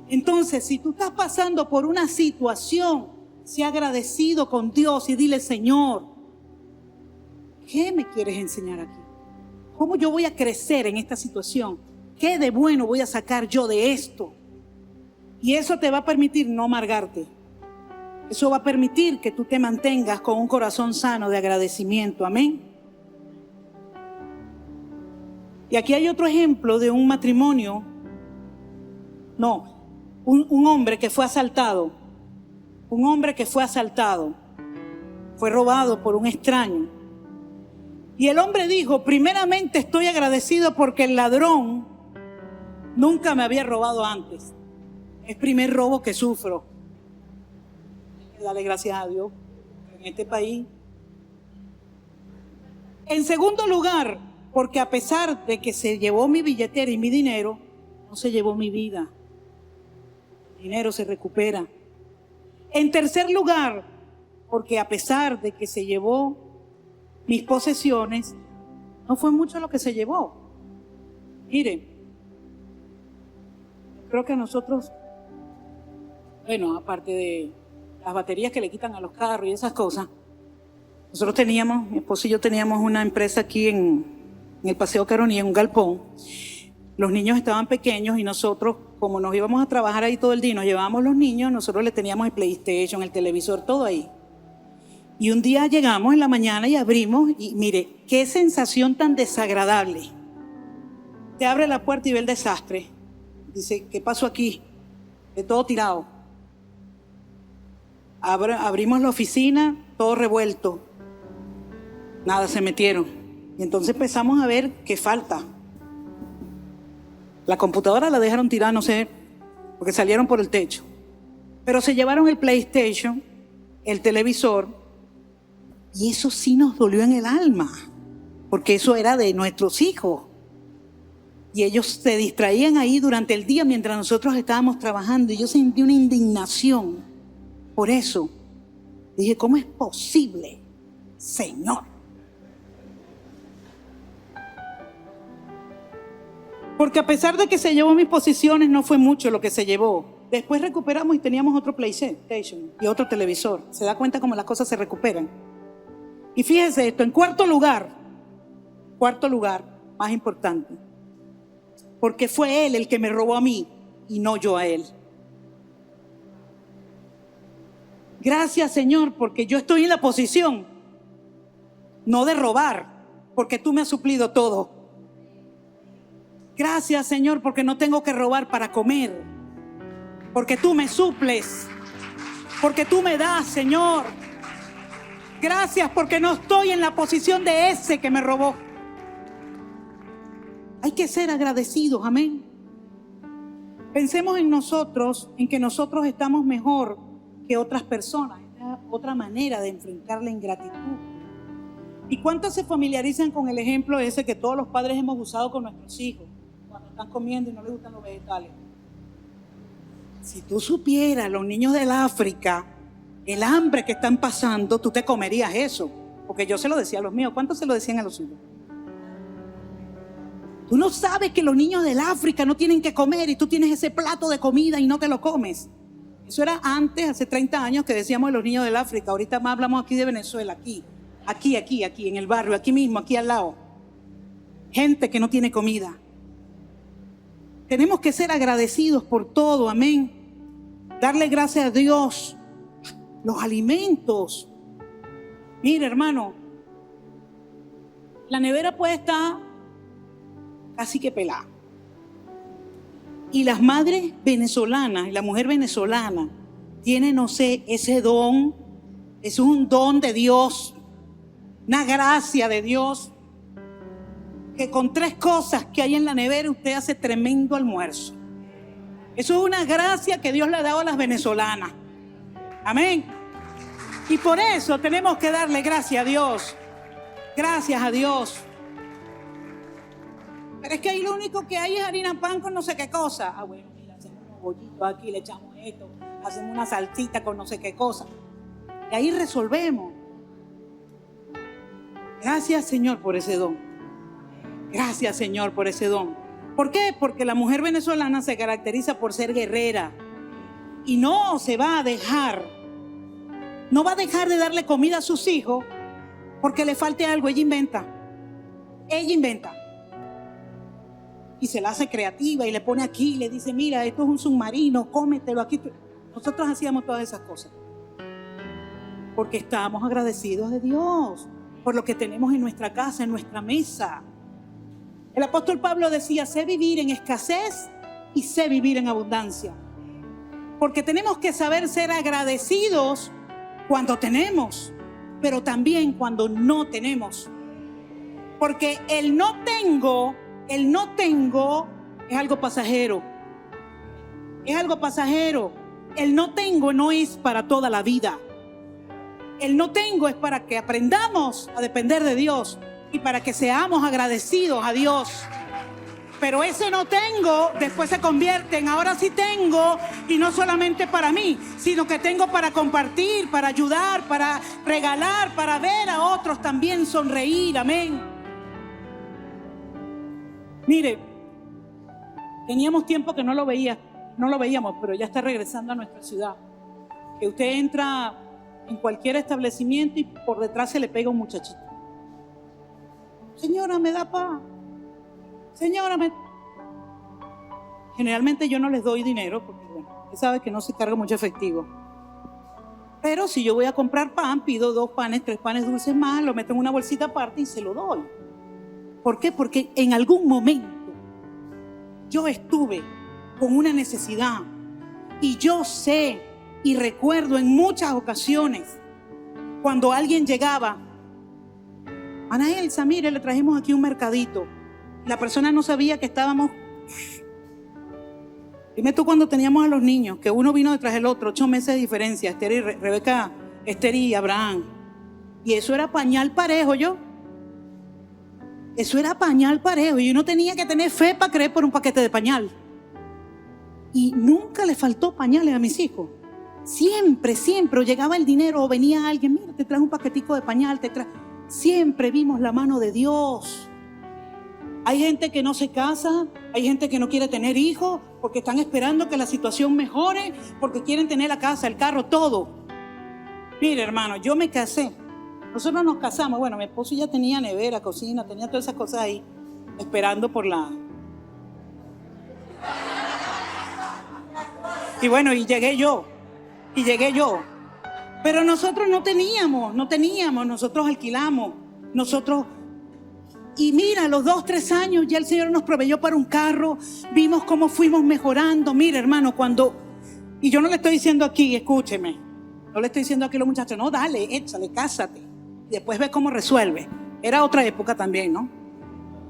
Entonces, si tú estás pasando por una situación, sea agradecido con Dios y dile, Señor, ¿qué me quieres enseñar aquí? ¿Cómo yo voy a crecer en esta situación? ¿Qué de bueno voy a sacar yo de esto? Y eso te va a permitir no amargarte. Eso va a permitir que tú te mantengas con un corazón sano de agradecimiento. Amén. Y aquí hay otro ejemplo de un matrimonio. Un hombre que fue asaltado. Un hombre que fue asaltado. Fue robado por un extraño. Y el hombre dijo, primeramente estoy agradecido porque el ladrón nunca me había robado antes. Es el primer robo que sufro. Dale gracias a Dios en este país. En segundo lugar, porque a pesar de que se llevó mi billetera y mi dinero, no se llevó mi vida. El dinero se recupera. En tercer lugar, porque a pesar de que se llevó mis posesiones, no fue mucho lo que se llevó. Miren, creo que a nosotros, bueno, aparte de las baterías que le quitan a los carros y esas cosas, nosotros teníamos, mi esposo y yo teníamos una empresa aquí en el Paseo Caronía, en un galpón. Los niños estaban pequeños y nosotros, como nos íbamos a trabajar ahí todo el día, nos llevábamos los niños, nosotros le teníamos el PlayStation, el televisor, todo ahí. Y un día llegamos en la mañana y abrimos y mire, qué sensación tan desagradable. Te abre la puerta y ve el desastre. Dice, ¿qué pasó aquí? De todo tirado. Abrimos la oficina, todo revuelto. Nada, se metieron. Y entonces empezamos a ver qué falta. La computadora la dejaron tirada, no sé, porque salieron por el techo. Pero se llevaron el PlayStation, el televisor, y eso sí nos dolió en el alma, porque eso era de nuestros hijos. Y ellos se distraían ahí durante el día mientras nosotros estábamos trabajando, y yo sentí una indignación por eso. Dije, ¿cómo es posible, Señor? Porque a pesar de que se llevó mis posiciones, no fue mucho lo que se llevó. Después recuperamos y teníamos otro PlayStation y otro televisor. ¿Se da cuenta cómo las cosas se recuperan? Y fíjese esto, en cuarto lugar, más importante, porque fue él el que me robó a mí y no yo a él. Gracias, Señor, porque yo estoy en la posición no de robar, porque tú me has suplido todo. Gracias, Señor, porque no tengo que robar para comer, porque tú me suples, porque tú me das, Señor. Gracias porque no estoy en la posición de ese que me robó. Hay que ser agradecidos, amén. Pensemos en nosotros, en que nosotros estamos mejor que otras personas. Es otra manera de enfrentar la ingratitud. ¿Y cuántos se familiarizan con el ejemplo ese que todos los padres hemos usado con nuestros hijos cuando están comiendo y no les gustan los vegetales? Si tú supieras, los niños del África, el hambre que están pasando, tú te comerías eso. Porque yo se lo decía a los míos. ¿Cuántos se lo decían a los suyos? Tú no sabes que los niños del África no tienen que comer y tú tienes ese plato de comida y no te lo comes. Eso era antes, hace 30 años que decíamos de los niños del África. Ahorita más hablamos aquí de Venezuela, aquí, en el barrio, aquí mismo, aquí al lado. Gente que no tiene comida. Tenemos que ser agradecidos por todo, amén. Darle gracias a Dios. Los alimentos. Mire, hermano, la nevera puede estar casi que pelada. Y las madres venezolanas, y la mujer venezolana, tiene, no sé, ese don. Es un don de Dios, una gracia de Dios, que con 3 cosas que hay en la nevera usted hace tremendo almuerzo. Eso es una gracia que Dios le ha dado a las venezolanas. Amén. Y por eso tenemos que darle gracias a Dios. Gracias a Dios. Pero es que ahí lo único que hay es harina pan con no sé qué cosa. Ah, bueno, mira, hacemos unos bollitos aquí, le echamos esto, hacemos una salsita con no sé qué cosa. Y ahí resolvemos. Gracias, Señor, por ese don. Gracias, Señor, por ese don. ¿Por qué? Porque la mujer venezolana se caracteriza por ser guerrera. Y no se va a dejar. No va a dejar de darle comida a sus hijos porque le falte algo. Ella inventa. Ella inventa. Y se la hace creativa y le pone aquí y le dice, mira, esto es un submarino, cómetelo aquí. Nosotros hacíamos todas esas cosas. Porque estábamos agradecidos de Dios por lo que tenemos en nuestra casa, en nuestra mesa. El apóstol Pablo decía, sé vivir en escasez y sé vivir en abundancia. Porque tenemos que saber ser agradecidos cuando tenemos, pero también cuando no tenemos. Porque el no tengo es algo pasajero. Es algo pasajero. El no tengo no es para toda la vida. El no tengo es para que aprendamos a depender de Dios y para que seamos agradecidos a Dios. Pero ese no tengo después se convierte en ahora sí tengo, y no solamente para mí, sino que tengo para compartir, para ayudar, para regalar, para ver a otros también sonreír. Amén. Mire, teníamos tiempo que no lo veíamos, pero ya está regresando a nuestra ciudad. Que usted entra en cualquier establecimiento y por detrás se le pega un muchachito. Señora, me da paz. Señora, Generalmente yo no les doy dinero porque, bueno, usted sabe que no se carga mucho efectivo. Pero si yo voy a comprar pan, pido 2 panes, 3 panes dulces más, lo meto en una bolsita aparte y se lo doy. ¿Por qué? Porque en algún momento yo estuve con una necesidad y yo sé Y recuerdo en muchas ocasiones cuando alguien llegaba: Ana Elsa, mire, le trajimos aquí un mercadito. La persona no sabía que estábamos... Dime tú cuando teníamos a los niños, que uno vino detrás del otro, 8 meses de diferencia, Esther y Rebeca, Esther y Abraham. Y eso era pañal parejo, yo. Eso era pañal parejo. Y uno tenía que tener fe para creer por un paquete de pañal. Y nunca le faltó pañales a mis hijos. Siempre, siempre. O llegaba el dinero o venía alguien: mira, te traje un paquetico de pañal, Siempre vimos la mano de Dios. Hay gente que no se casa, hay gente que no quiere tener hijos porque están esperando que la situación mejore, porque quieren tener la casa, el carro, todo. Mire, hermano, yo me casé. Nosotros nos casamos. Bueno, mi esposo ya tenía nevera, cocina, tenía todas esas cosas ahí, esperando por la... Y bueno, y llegué yo. Pero nosotros no teníamos, nosotros alquilamos, y mira, a los 2, 3 años ya el Señor nos proveyó para un carro, vimos cómo fuimos mejorando. Mira, hermano, y yo no le estoy diciendo aquí, escúcheme, no le estoy diciendo aquí a los muchachos: no, dale, échale, cásate, y después ve cómo resuelve. Era otra época también, ¿no?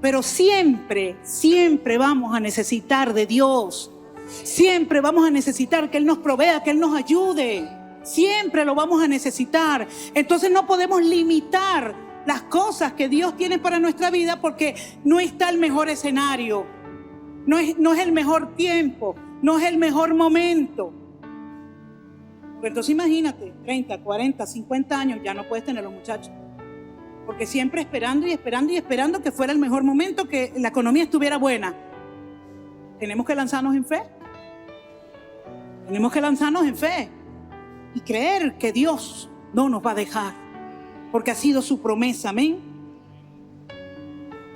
Pero siempre, siempre vamos a necesitar de Dios. Siempre vamos a necesitar que Él nos provea, que Él nos ayude. Siempre lo vamos a necesitar. Entonces no podemos limitar las cosas que Dios tiene para nuestra vida porque no está el mejor escenario, no es el mejor tiempo, no es el mejor momento. Entonces imagínate, 30, 40, 50 años ya no puedes tener los muchachos, porque siempre esperando que fuera el mejor momento, que la economía estuviera buena. Tenemos que lanzarnos en fe. Tenemos que lanzarnos en fe y creer que Dios no nos va a dejar, porque ha sido su promesa. Amén.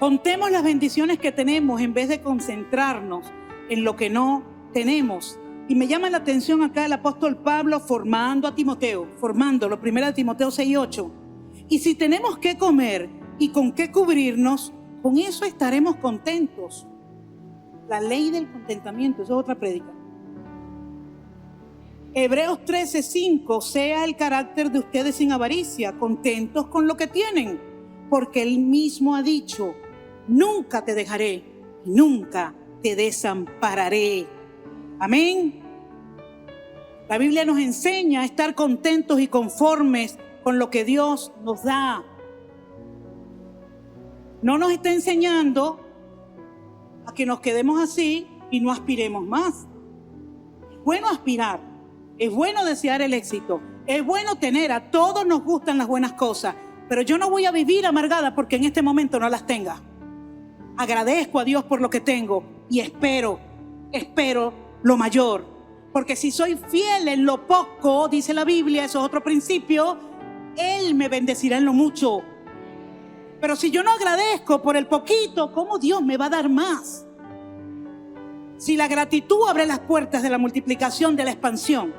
Contemos las bendiciones que tenemos en vez de concentrarnos en lo que no tenemos. Y me llama la atención acá el apóstol Pablo formándolo, 1 Timoteo 6:8. Y si tenemos que comer y con qué cubrirnos, con eso estaremos contentos. La ley del contentamiento, eso es otra prédica. Hebreos 13:5, sea el carácter de ustedes sin avaricia, contentos con lo que tienen, porque Él mismo ha dicho: nunca te dejaré, nunca te desampararé. Amén. La Biblia nos enseña a estar contentos y conformes con lo que Dios nos da. No nos está enseñando a que nos quedemos así y no aspiremos más. Es bueno aspirar, es bueno desear el éxito, es bueno tener, a todos nos gustan las buenas cosas, pero yo no voy a vivir amargada porque en este momento no las tenga. Agradezco a Dios por lo que tengo y espero lo mayor, porque si soy fiel en lo poco, dice la Biblia, eso es otro principio, Él me bendecirá en lo mucho. Pero si yo no agradezco por el poquito, ¿cómo Dios me va a dar más? Si la gratitud abre las puertas de la multiplicación, de la expansión,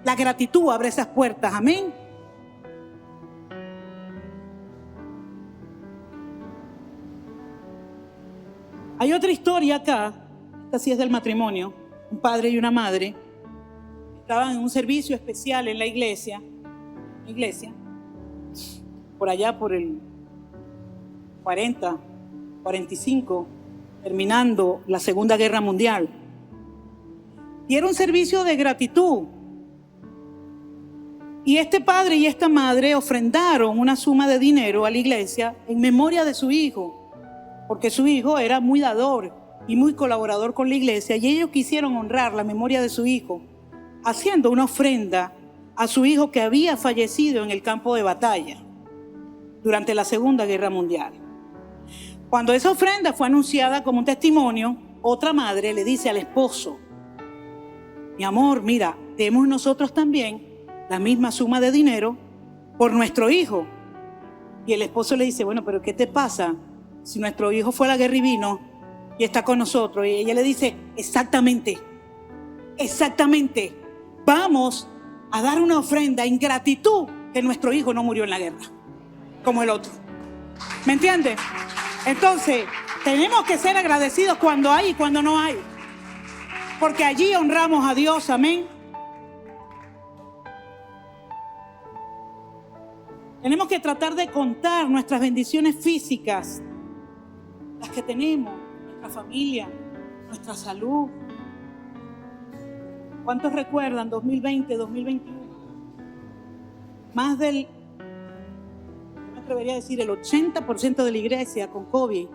la gratitud abre esas puertas. Amén. Hay otra historia acá, esta sí es del matrimonio, un padre y una madre. Estaban en un servicio especial en la iglesia, por allá por el 40, 45, terminando la Segunda Guerra Mundial. Y era un servicio de gratitud. Y este padre y esta madre ofrendaron una suma de dinero a la iglesia en memoria de su hijo, porque su hijo era muy dador y muy colaborador con la iglesia, y ellos quisieron honrar la memoria de su hijo haciendo una ofrenda a su hijo que había fallecido en el campo de batalla durante la Segunda Guerra Mundial. Cuando esa ofrenda fue anunciada como un testimonio, otra madre le dice al esposo: mi amor, mira, demos nosotros también la misma suma de dinero por nuestro hijo. Y el esposo le dice: bueno, pero ¿qué te pasa? Si nuestro hijo fue a la guerra y vino y está con nosotros. Y ella le dice: exactamente, vamos a dar una ofrenda en gratitud que nuestro hijo no murió en la guerra como el otro. ¿Me entiendes? Entonces, tenemos que ser agradecidos cuando hay y cuando no hay, porque allí honramos a Dios. Amén. Tenemos que tratar de contar nuestras bendiciones físicas, las que tenemos, nuestra familia, nuestra salud. ¿Cuántos recuerdan 2020, 2021? Más del, me atrevería a decir, el 80% de la iglesia con COVID,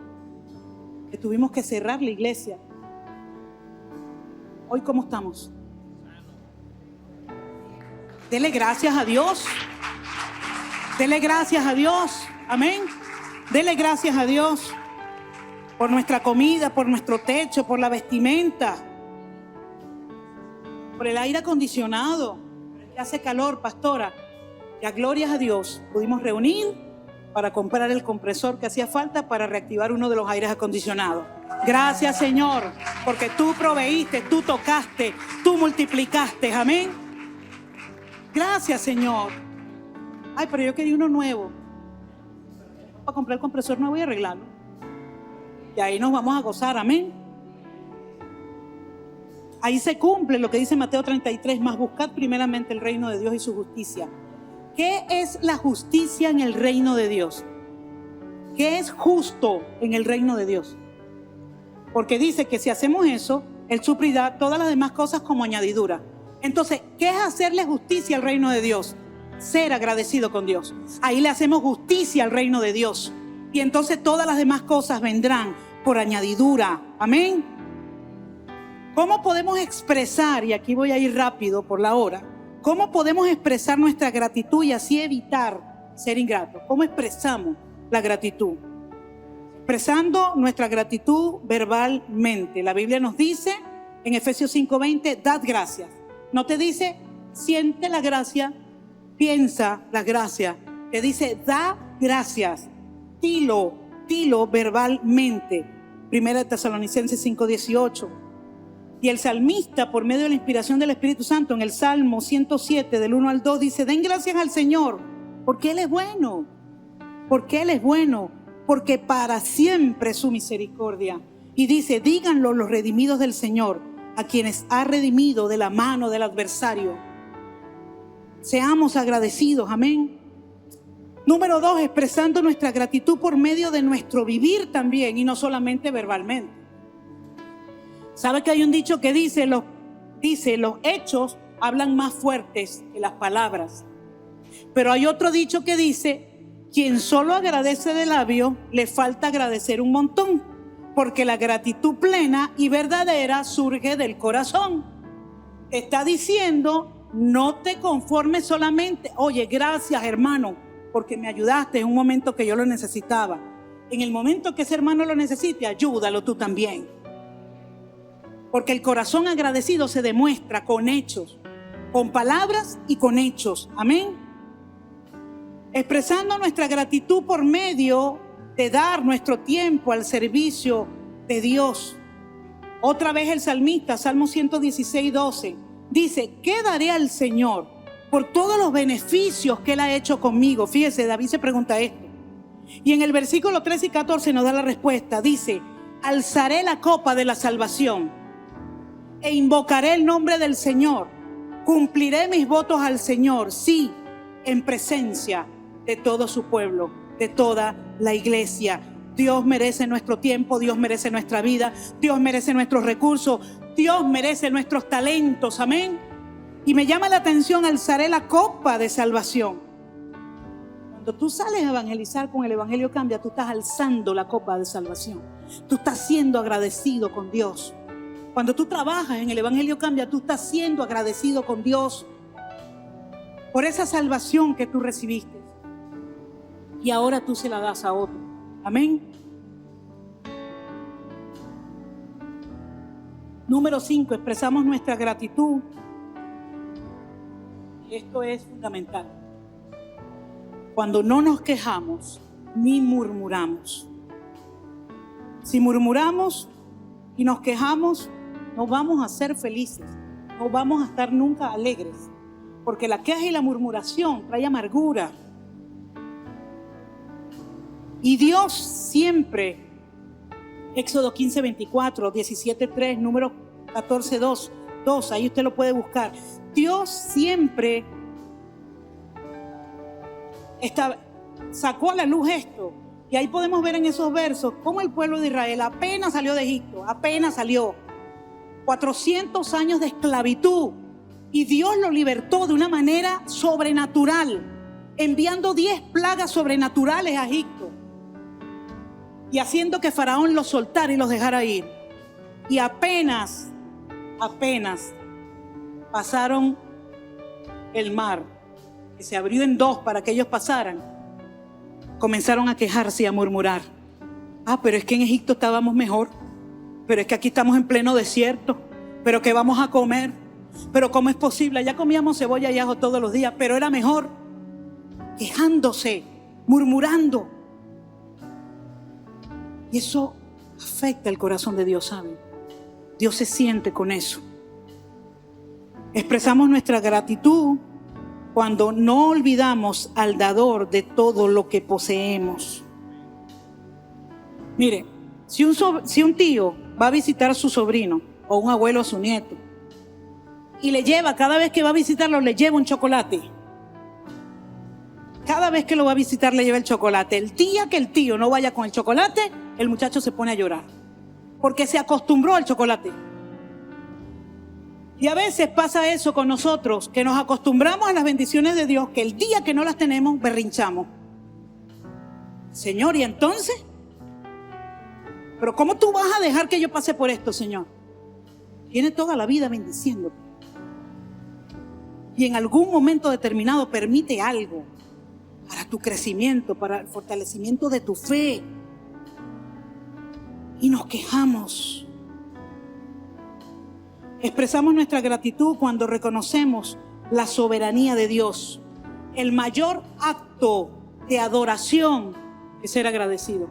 que tuvimos que cerrar la iglesia. Hoy, ¿cómo estamos? Dele gracias a Dios. Dele gracias a Dios. Amén. Dele gracias a Dios por nuestra comida, por nuestro techo, por la vestimenta, por el aire acondicionado. Que hace calor, pastora. Ya, glorias a Dios, pudimos reunir para comprar el compresor que hacía falta para reactivar uno de los aires acondicionados. Gracias, Señor, porque tú proveíste, tú tocaste, tú multiplicaste. Amén. Gracias, Señor. Ay, pero yo quería uno nuevo. Para comprar el compresor nuevo y arreglarlo. Y ahí nos vamos a gozar. Amén. Ahí se cumple lo que dice Mateo 33, más buscad primeramente el reino de Dios y su justicia. ¿Qué es la justicia en el reino de Dios? ¿Qué es justo en el reino de Dios? Porque dice que si hacemos eso, Él suplirá todas las demás cosas como añadidura. Entonces, ¿qué es hacerle justicia al reino de Dios? Ser agradecido con Dios. Ahí le hacemos justicia al reino de Dios. Y entonces todas las demás cosas vendrán por añadidura. Amén. ¿Cómo podemos expresar, y aquí voy a ir rápido por la hora, cómo podemos expresar nuestra gratitud y así evitar ser ingratos? ¿Cómo expresamos la gratitud? Expresando nuestra gratitud verbalmente. La Biblia nos dice en Efesios 5:20, dad gracias. No te dice, siente la gracia, piensa la gracia. Te dice, da gracias. Dilo verbalmente. Primera de Tesalonicenses 5:18. Y el salmista, por medio de la inspiración del Espíritu Santo, en el Salmo 107, del 1 al 2, dice, den gracias al Señor, porque Él es bueno. Porque Él es bueno. Porque para siempre es su misericordia. Y dice, díganlo los redimidos del Señor, a quienes ha redimido de la mano del adversario. Seamos agradecidos, amén. Número 2, expresando nuestra gratitud por medio de nuestro vivir también, y no solamente verbalmente. ¿Sabe que hay un dicho que dice, los hechos hablan más fuertes que las palabras? Pero hay otro dicho que dice, quien solo agradece de labio, le falta agradecer un montón, porque la gratitud plena y verdadera surge del corazón. Está diciendo, no te conformes solamente, oye, gracias hermano, porque me ayudaste en un momento que yo lo necesitaba. En el momento que ese hermano lo necesite, ayúdalo tú también. Porque el corazón agradecido se demuestra con hechos, con palabras y con hechos. Amén. Expresando nuestra gratitud por medio de dar nuestro tiempo al servicio de Dios. Otra vez el salmista, Salmo 116:12, dice, ¿qué daré al Señor por todos los beneficios que Él ha hecho conmigo? Fíjese, David se pregunta esto. Y en el versículo 13 y 14 nos da la respuesta. Dice, alzaré la copa de la salvación e invocaré el nombre del Señor. Cumpliré mis votos al Señor, sí, en presencia de todo su pueblo, de toda la iglesia. Dios merece nuestro tiempo, Dios merece nuestra vida, Dios merece nuestros recursos, Dios merece nuestros talentos, amén. Y me llama la atención, alzaré la copa de salvación. Cuando tú sales a evangelizar con el Evangelio Cambia, tú estás alzando la copa de salvación. Tú estás siendo agradecido con Dios. Cuando tú trabajas en el Evangelio Cambia, tú estás siendo agradecido con Dios por esa salvación que tú recibiste. Y ahora tú se la das a otro. Amén. Número 5, expresamos nuestra gratitud. Esto es fundamental. Cuando no nos quejamos ni murmuramos. Si murmuramos y nos quejamos, no vamos a ser felices, no vamos a estar nunca alegres, porque la queja y la murmuración trae amargura. Y Dios siempre, Éxodo 15:24, 17:3, número 14:2, ahí usted lo puede buscar. Dios siempre sacó a la luz esto. Y ahí podemos ver en esos versos cómo el pueblo de Israel apenas salió de Egipto, apenas salió. 400 años de esclavitud. Y Dios lo libertó de una manera sobrenatural, enviando 10 plagas sobrenaturales a Egipto y haciendo que Faraón los soltara y los dejara ir. Y apenas pasaron el mar, que se abrió en dos para que ellos pasaran, comenzaron a quejarse y a murmurar. Pero es que en Egipto estábamos mejor, pero es que aquí estamos en pleno desierto, pero ¿qué vamos a comer? Pero ¿cómo es posible? Allá comíamos cebolla y ajo todos los días, pero era mejor. Quejándose, murmurando. Y eso afecta el corazón de Dios, ¿saben? Dios se siente con eso. Expresamos nuestra gratitud cuando no olvidamos al dador de todo lo que poseemos. Mire, si un tío va a visitar a su sobrino o un abuelo a su nieto y le lleva, cada vez que va a visitarlo, le lleva un chocolate. Cada vez que lo va a visitar le lleva el chocolate. El día que el tío no vaya con el chocolate, el muchacho se pone a llorar, porque se acostumbró al chocolate. Y a veces pasa eso con nosotros, que nos acostumbramos a las bendiciones de Dios, que el día que no las tenemos, berrinchamos. Señor, ¿y entonces? ¿Pero cómo tú vas a dejar que yo pase por esto, Señor? Tiene toda la vida bendiciéndote. Y en algún momento determinado permite algo para tu crecimiento, para el fortalecimiento de tu fe. Y nos quejamos. Expresamos nuestra gratitud cuando reconocemos la soberanía de Dios. El mayor acto de adoración es ser agradecido.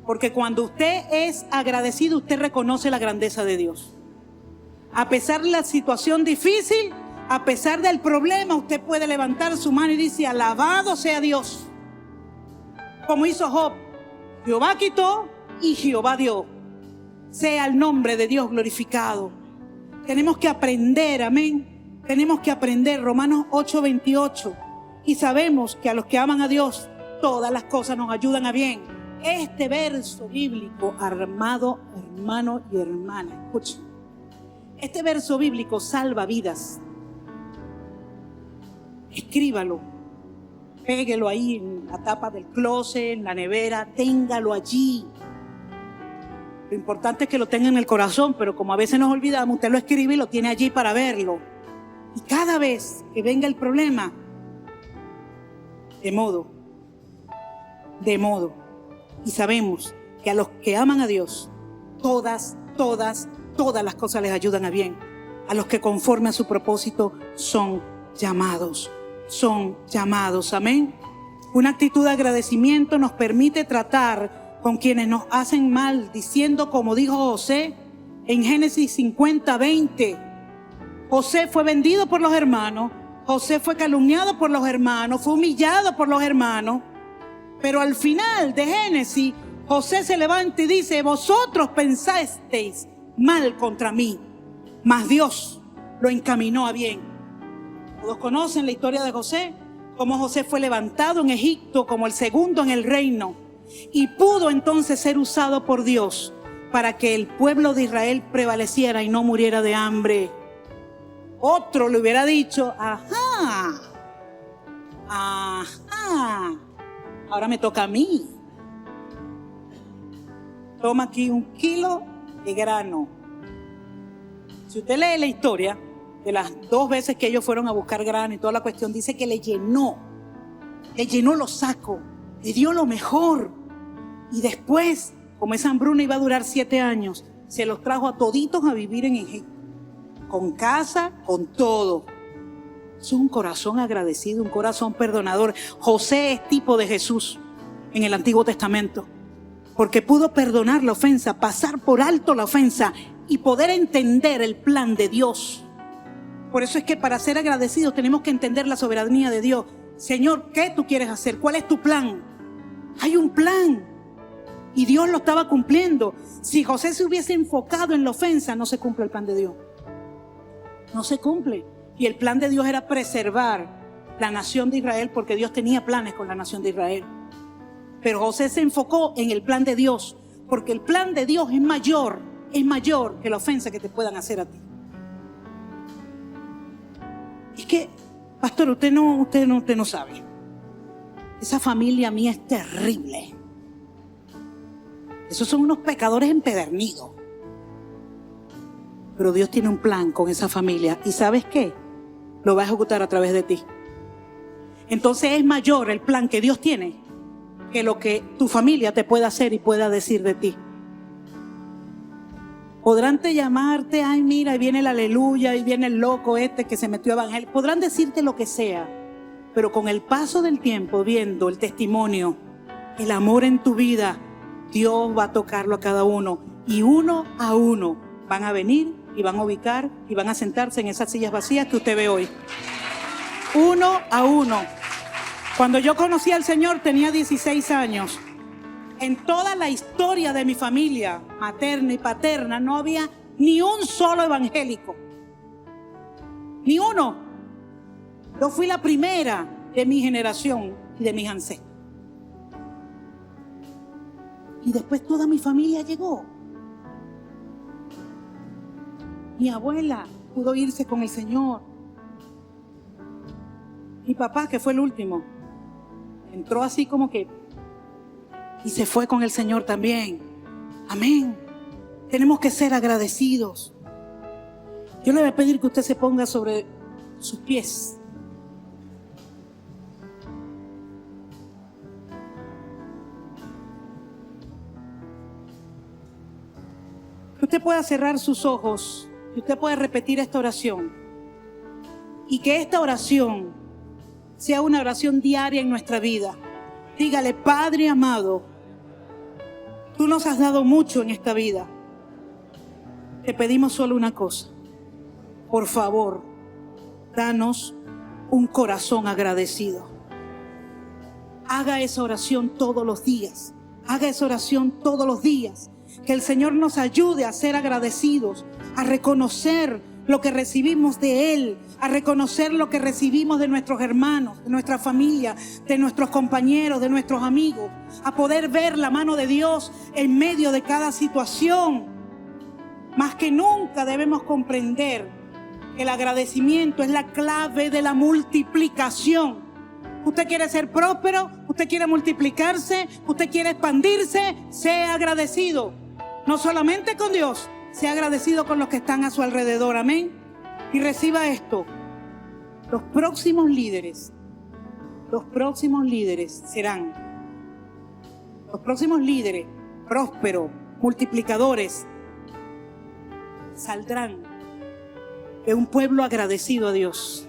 Porque cuando usted es agradecido, usted reconoce la grandeza de Dios. A pesar de la situación difícil, a pesar del problema, usted puede levantar su mano y dice: alabado sea Dios. Como hizo Job, Jehová quitó y Jehová dio. Sea el nombre de Dios glorificado. Tenemos que aprender, amén. Tenemos que aprender, Romanos 8:28. Y sabemos que a los que aman a Dios, todas las cosas nos ayudan a bien. Este verso bíblico, armado, hermano y hermana, escuchen. Este verso bíblico salva vidas. Escríbalo. Péguelo ahí en la tapa del closet, en la nevera, téngalo allí. Lo importante es que lo tenga en el corazón, pero como a veces nos olvidamos, usted lo escribe y lo tiene allí para verlo. Y cada vez que venga el problema, de modo. Y sabemos que a los que aman a Dios, todas las cosas les ayudan a bien. A los que conforme a su propósito son llamados. Amén. Una actitud de agradecimiento nos permite tratar con quienes nos hacen mal, diciendo, como dijo José en Génesis 50:20. José fue vendido por los hermanos, José fue calumniado por los hermanos, fue humillado por los hermanos, pero al final de Génesis, José se levanta y dice: vosotros pensasteis mal contra mí, mas Dios lo encaminó a bien. Todos conocen la historia de José, cómo José fue levantado en Egipto como el segundo en el reino. Y pudo entonces ser usado por Dios para que el pueblo de Israel prevaleciera y no muriera de hambre. Otro le hubiera dicho: ajá, ahora me toca a mí. Toma aquí 1 kilo de grano. Si usted lee la historia de las 2 veces que ellos fueron a buscar grano y toda la cuestión, dice que le llenó los sacos, le dio lo mejor. Y después, como esa hambruna iba a durar 7 años, se los trajo a toditos a vivir en Egipto. Con casa, con todo. Es un corazón agradecido, un corazón perdonador. José es tipo de Jesús en el Antiguo Testamento. Porque pudo perdonar la ofensa, pasar por alto la ofensa y poder entender el plan de Dios. Por eso es que para ser agradecidos tenemos que entender la soberanía de Dios. Señor, ¿qué tú quieres hacer? ¿Cuál es tu plan? Hay un plan. Y Dios lo estaba cumpliendo. Si José se hubiese enfocado en la ofensa, no se cumple el plan de Dios. No se cumple. Y el plan de Dios era preservar la nación de Israel, porque Dios tenía planes con la nación de Israel. Pero José se enfocó en el plan de Dios, porque el plan de Dios es mayor que la ofensa que te puedan hacer a ti. Es que, pastor, usted no sabe. Esa familia mía es terrible. Esos son unos pecadores empedernidos. Pero Dios tiene un plan con esa familia. ¿Y sabes qué? Lo va a ejecutar a través de ti. Entonces es mayor el plan que Dios tiene que lo que tu familia te pueda hacer y pueda decir de ti. Podrán te llamarte, ay mira, ahí viene el aleluya, ahí viene el loco este que se metió a evangelio. Podrán decirte lo que sea, pero con el paso del tiempo, viendo el testimonio, el amor en tu vida, Dios va a tocarlo a cada uno. Y uno a uno van a venir y van a ubicar y van a sentarse en esas sillas vacías que usted ve hoy. Uno a uno. Cuando yo conocí al Señor tenía 16 años. En toda la historia de mi familia, materna y paterna, no había ni un solo evangélico. Ni uno. Yo fui la primera de mi generación y de mis ancestros. Y después toda mi familia llegó. Mi abuela pudo irse con el Señor. Mi papá, que fue el último, entró así como que y se fue con el Señor también. Amén. Tenemos que ser agradecidos. Yo le voy a pedir que usted se ponga sobre sus pies. Que usted pueda cerrar sus ojos, que usted pueda repetir esta oración. Y que esta oración sea una oración diaria en nuestra vida. Dígale: Padre amado, tú nos has dado mucho en esta vida. Te pedimos solo una cosa. Por favor, danos un corazón agradecido. Haga esa oración todos los días. Haga esa oración todos los días. Que el Señor nos ayude a ser agradecidos, a reconocer lo que recibimos de Él, a reconocer lo que recibimos de nuestros hermanos, de nuestra familia, de nuestros compañeros, de nuestros amigos, a poder ver la mano de Dios en medio de cada situación. Más que nunca debemos comprender que el agradecimiento es la clave de la multiplicación. Usted quiere ser próspero, usted quiere multiplicarse, usted quiere expandirse, sea agradecido. No solamente con Dios, sea agradecido con los que están a su alrededor. Amén. Y reciba esto. Los próximos líderes serán los próximos líderes prósperos, multiplicadores, saldrán de un pueblo agradecido a Dios.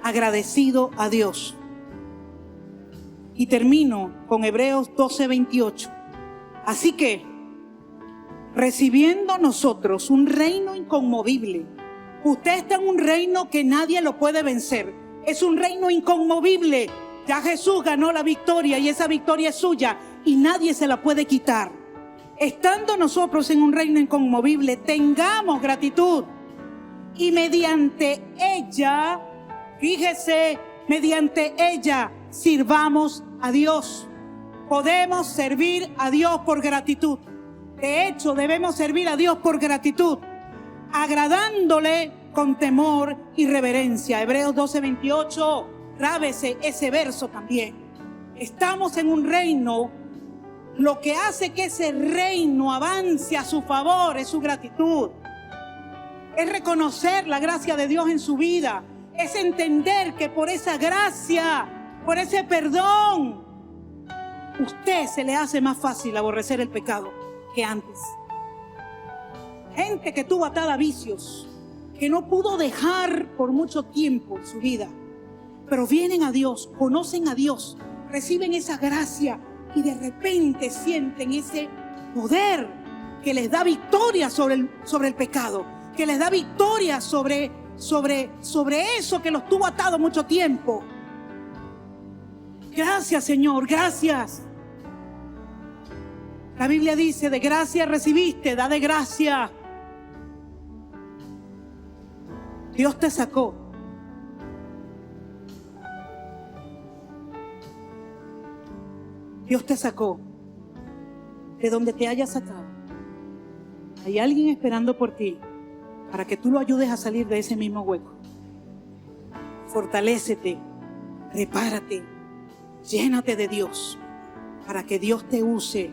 Agradecido a Dios. Y termino con Hebreos 12:28. Así que, recibiendo nosotros un reino inconmovible. Usted está en un reino que nadie lo puede vencer. Es un reino inconmovible. Ya Jesús ganó la victoria y esa victoria es suya y nadie se la puede quitar. Estando nosotros en un reino inconmovible, tengamos gratitud. Y mediante ella, fíjese, mediante ella sirvamos a Dios. Podemos servir a Dios por gratitud. De hecho, debemos servir a Dios por gratitud, agradándole con temor y reverencia. Hebreos 12:28, grábese ese verso también. Estamos en un reino, lo que hace que ese reino avance a su favor es su gratitud. Es reconocer la gracia de Dios en su vida, es entender que por esa gracia, por ese perdón, usted se le hace más fácil aborrecer el pecado que antes. Gente que tuvo atada a vicios, que no pudo dejar por mucho tiempo en su vida, pero vienen a Dios, conocen a Dios, reciben esa gracia y de repente sienten ese poder que les da victoria sobre el pecado, que les da victoria sobre eso que los tuvo atado mucho tiempo. Gracias, Señor, gracias. La Biblia dice: de gracia recibiste, da de gracia. Dios te sacó Dios te sacó de donde te haya sacado. Hay alguien esperando por ti para que tú lo ayudes a salir de ese mismo hueco. Fortalécete, prepárate, llénate de Dios para que Dios te use.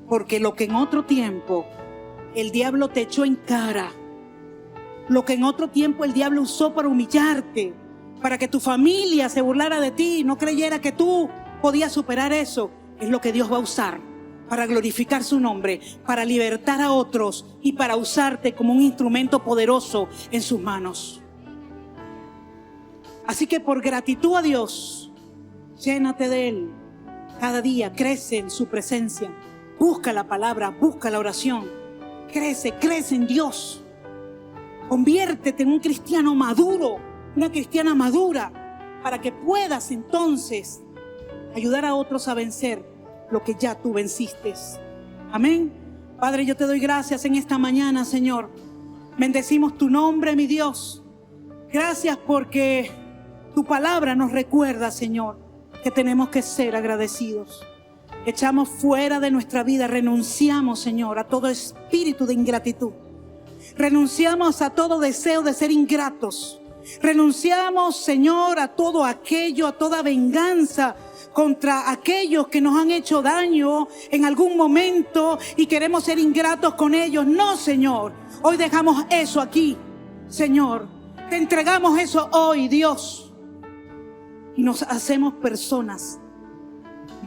Porque lo que en otro tiempo el diablo te echó en cara, lo que en otro tiempo el diablo usó para humillarte, para que tu familia se burlara de ti y no creyera que tú podías superar eso, es lo que Dios va a usar para glorificar su nombre, para libertar a otros y para usarte como un instrumento poderoso en sus manos. Así que por gratitud a Dios, llénate de Él. Cada día crece en su presencia. Busca la palabra, busca la oración. Crece en Dios. Conviértete en un cristiano maduro, una cristiana madura, para que puedas entonces ayudar a otros a vencer lo que ya tú venciste. Amén. Padre, yo te doy gracias en esta mañana, Señor. Bendecimos tu nombre, mi Dios. Gracias porque tu palabra nos recuerda, Señor, que tenemos que ser agradecidos. Echamos fuera de nuestra vida, renunciamos, Señor, a todo espíritu de ingratitud. Renunciamos a todo deseo de ser ingratos. Renunciamos, Señor, a todo aquello, a toda venganza contra aquellos que nos han hecho daño en algún momento y queremos ser ingratos con ellos. No, Señor. Hoy dejamos eso aquí, Señor. Te entregamos eso hoy, Dios. Y nos hacemos personas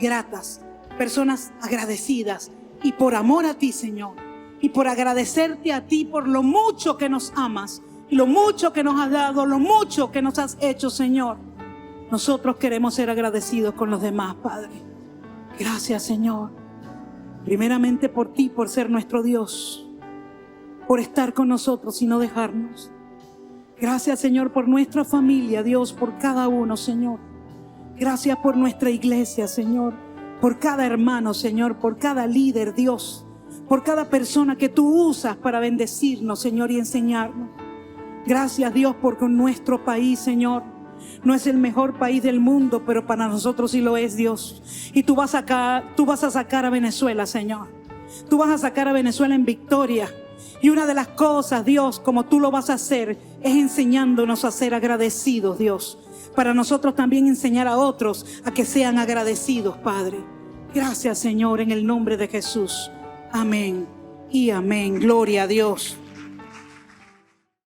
gratas, personas agradecidas. Y por amor a ti, Señor, y por agradecerte a ti por lo mucho que nos amas, y lo mucho que nos has dado, lo mucho que nos has hecho, Señor. Nosotros queremos ser agradecidos con los demás, Padre. Gracias, Señor. Primeramente por ti, por ser nuestro Dios, por estar con nosotros y no dejarnos. Gracias, Señor, por nuestra familia, Dios, por cada uno, Señor. Gracias por nuestra iglesia, Señor, por cada hermano, Señor, por cada líder, Dios, por cada persona que tú usas para bendecirnos, Señor, y enseñarnos. Gracias, Dios, porque nuestro país, Señor, no es el mejor país del mundo, pero para nosotros sí lo es, Dios. Y tú vas a sacar a Venezuela, Señor. Tú vas a sacar a Venezuela en victoria. Y una de las cosas, Dios, como tú lo vas a hacer, es enseñándonos a ser agradecidos, Dios. Para nosotros también enseñar a otros a que sean agradecidos, Padre. Gracias, Señor, en el nombre de Jesús. Amén y amén. Gloria a Dios.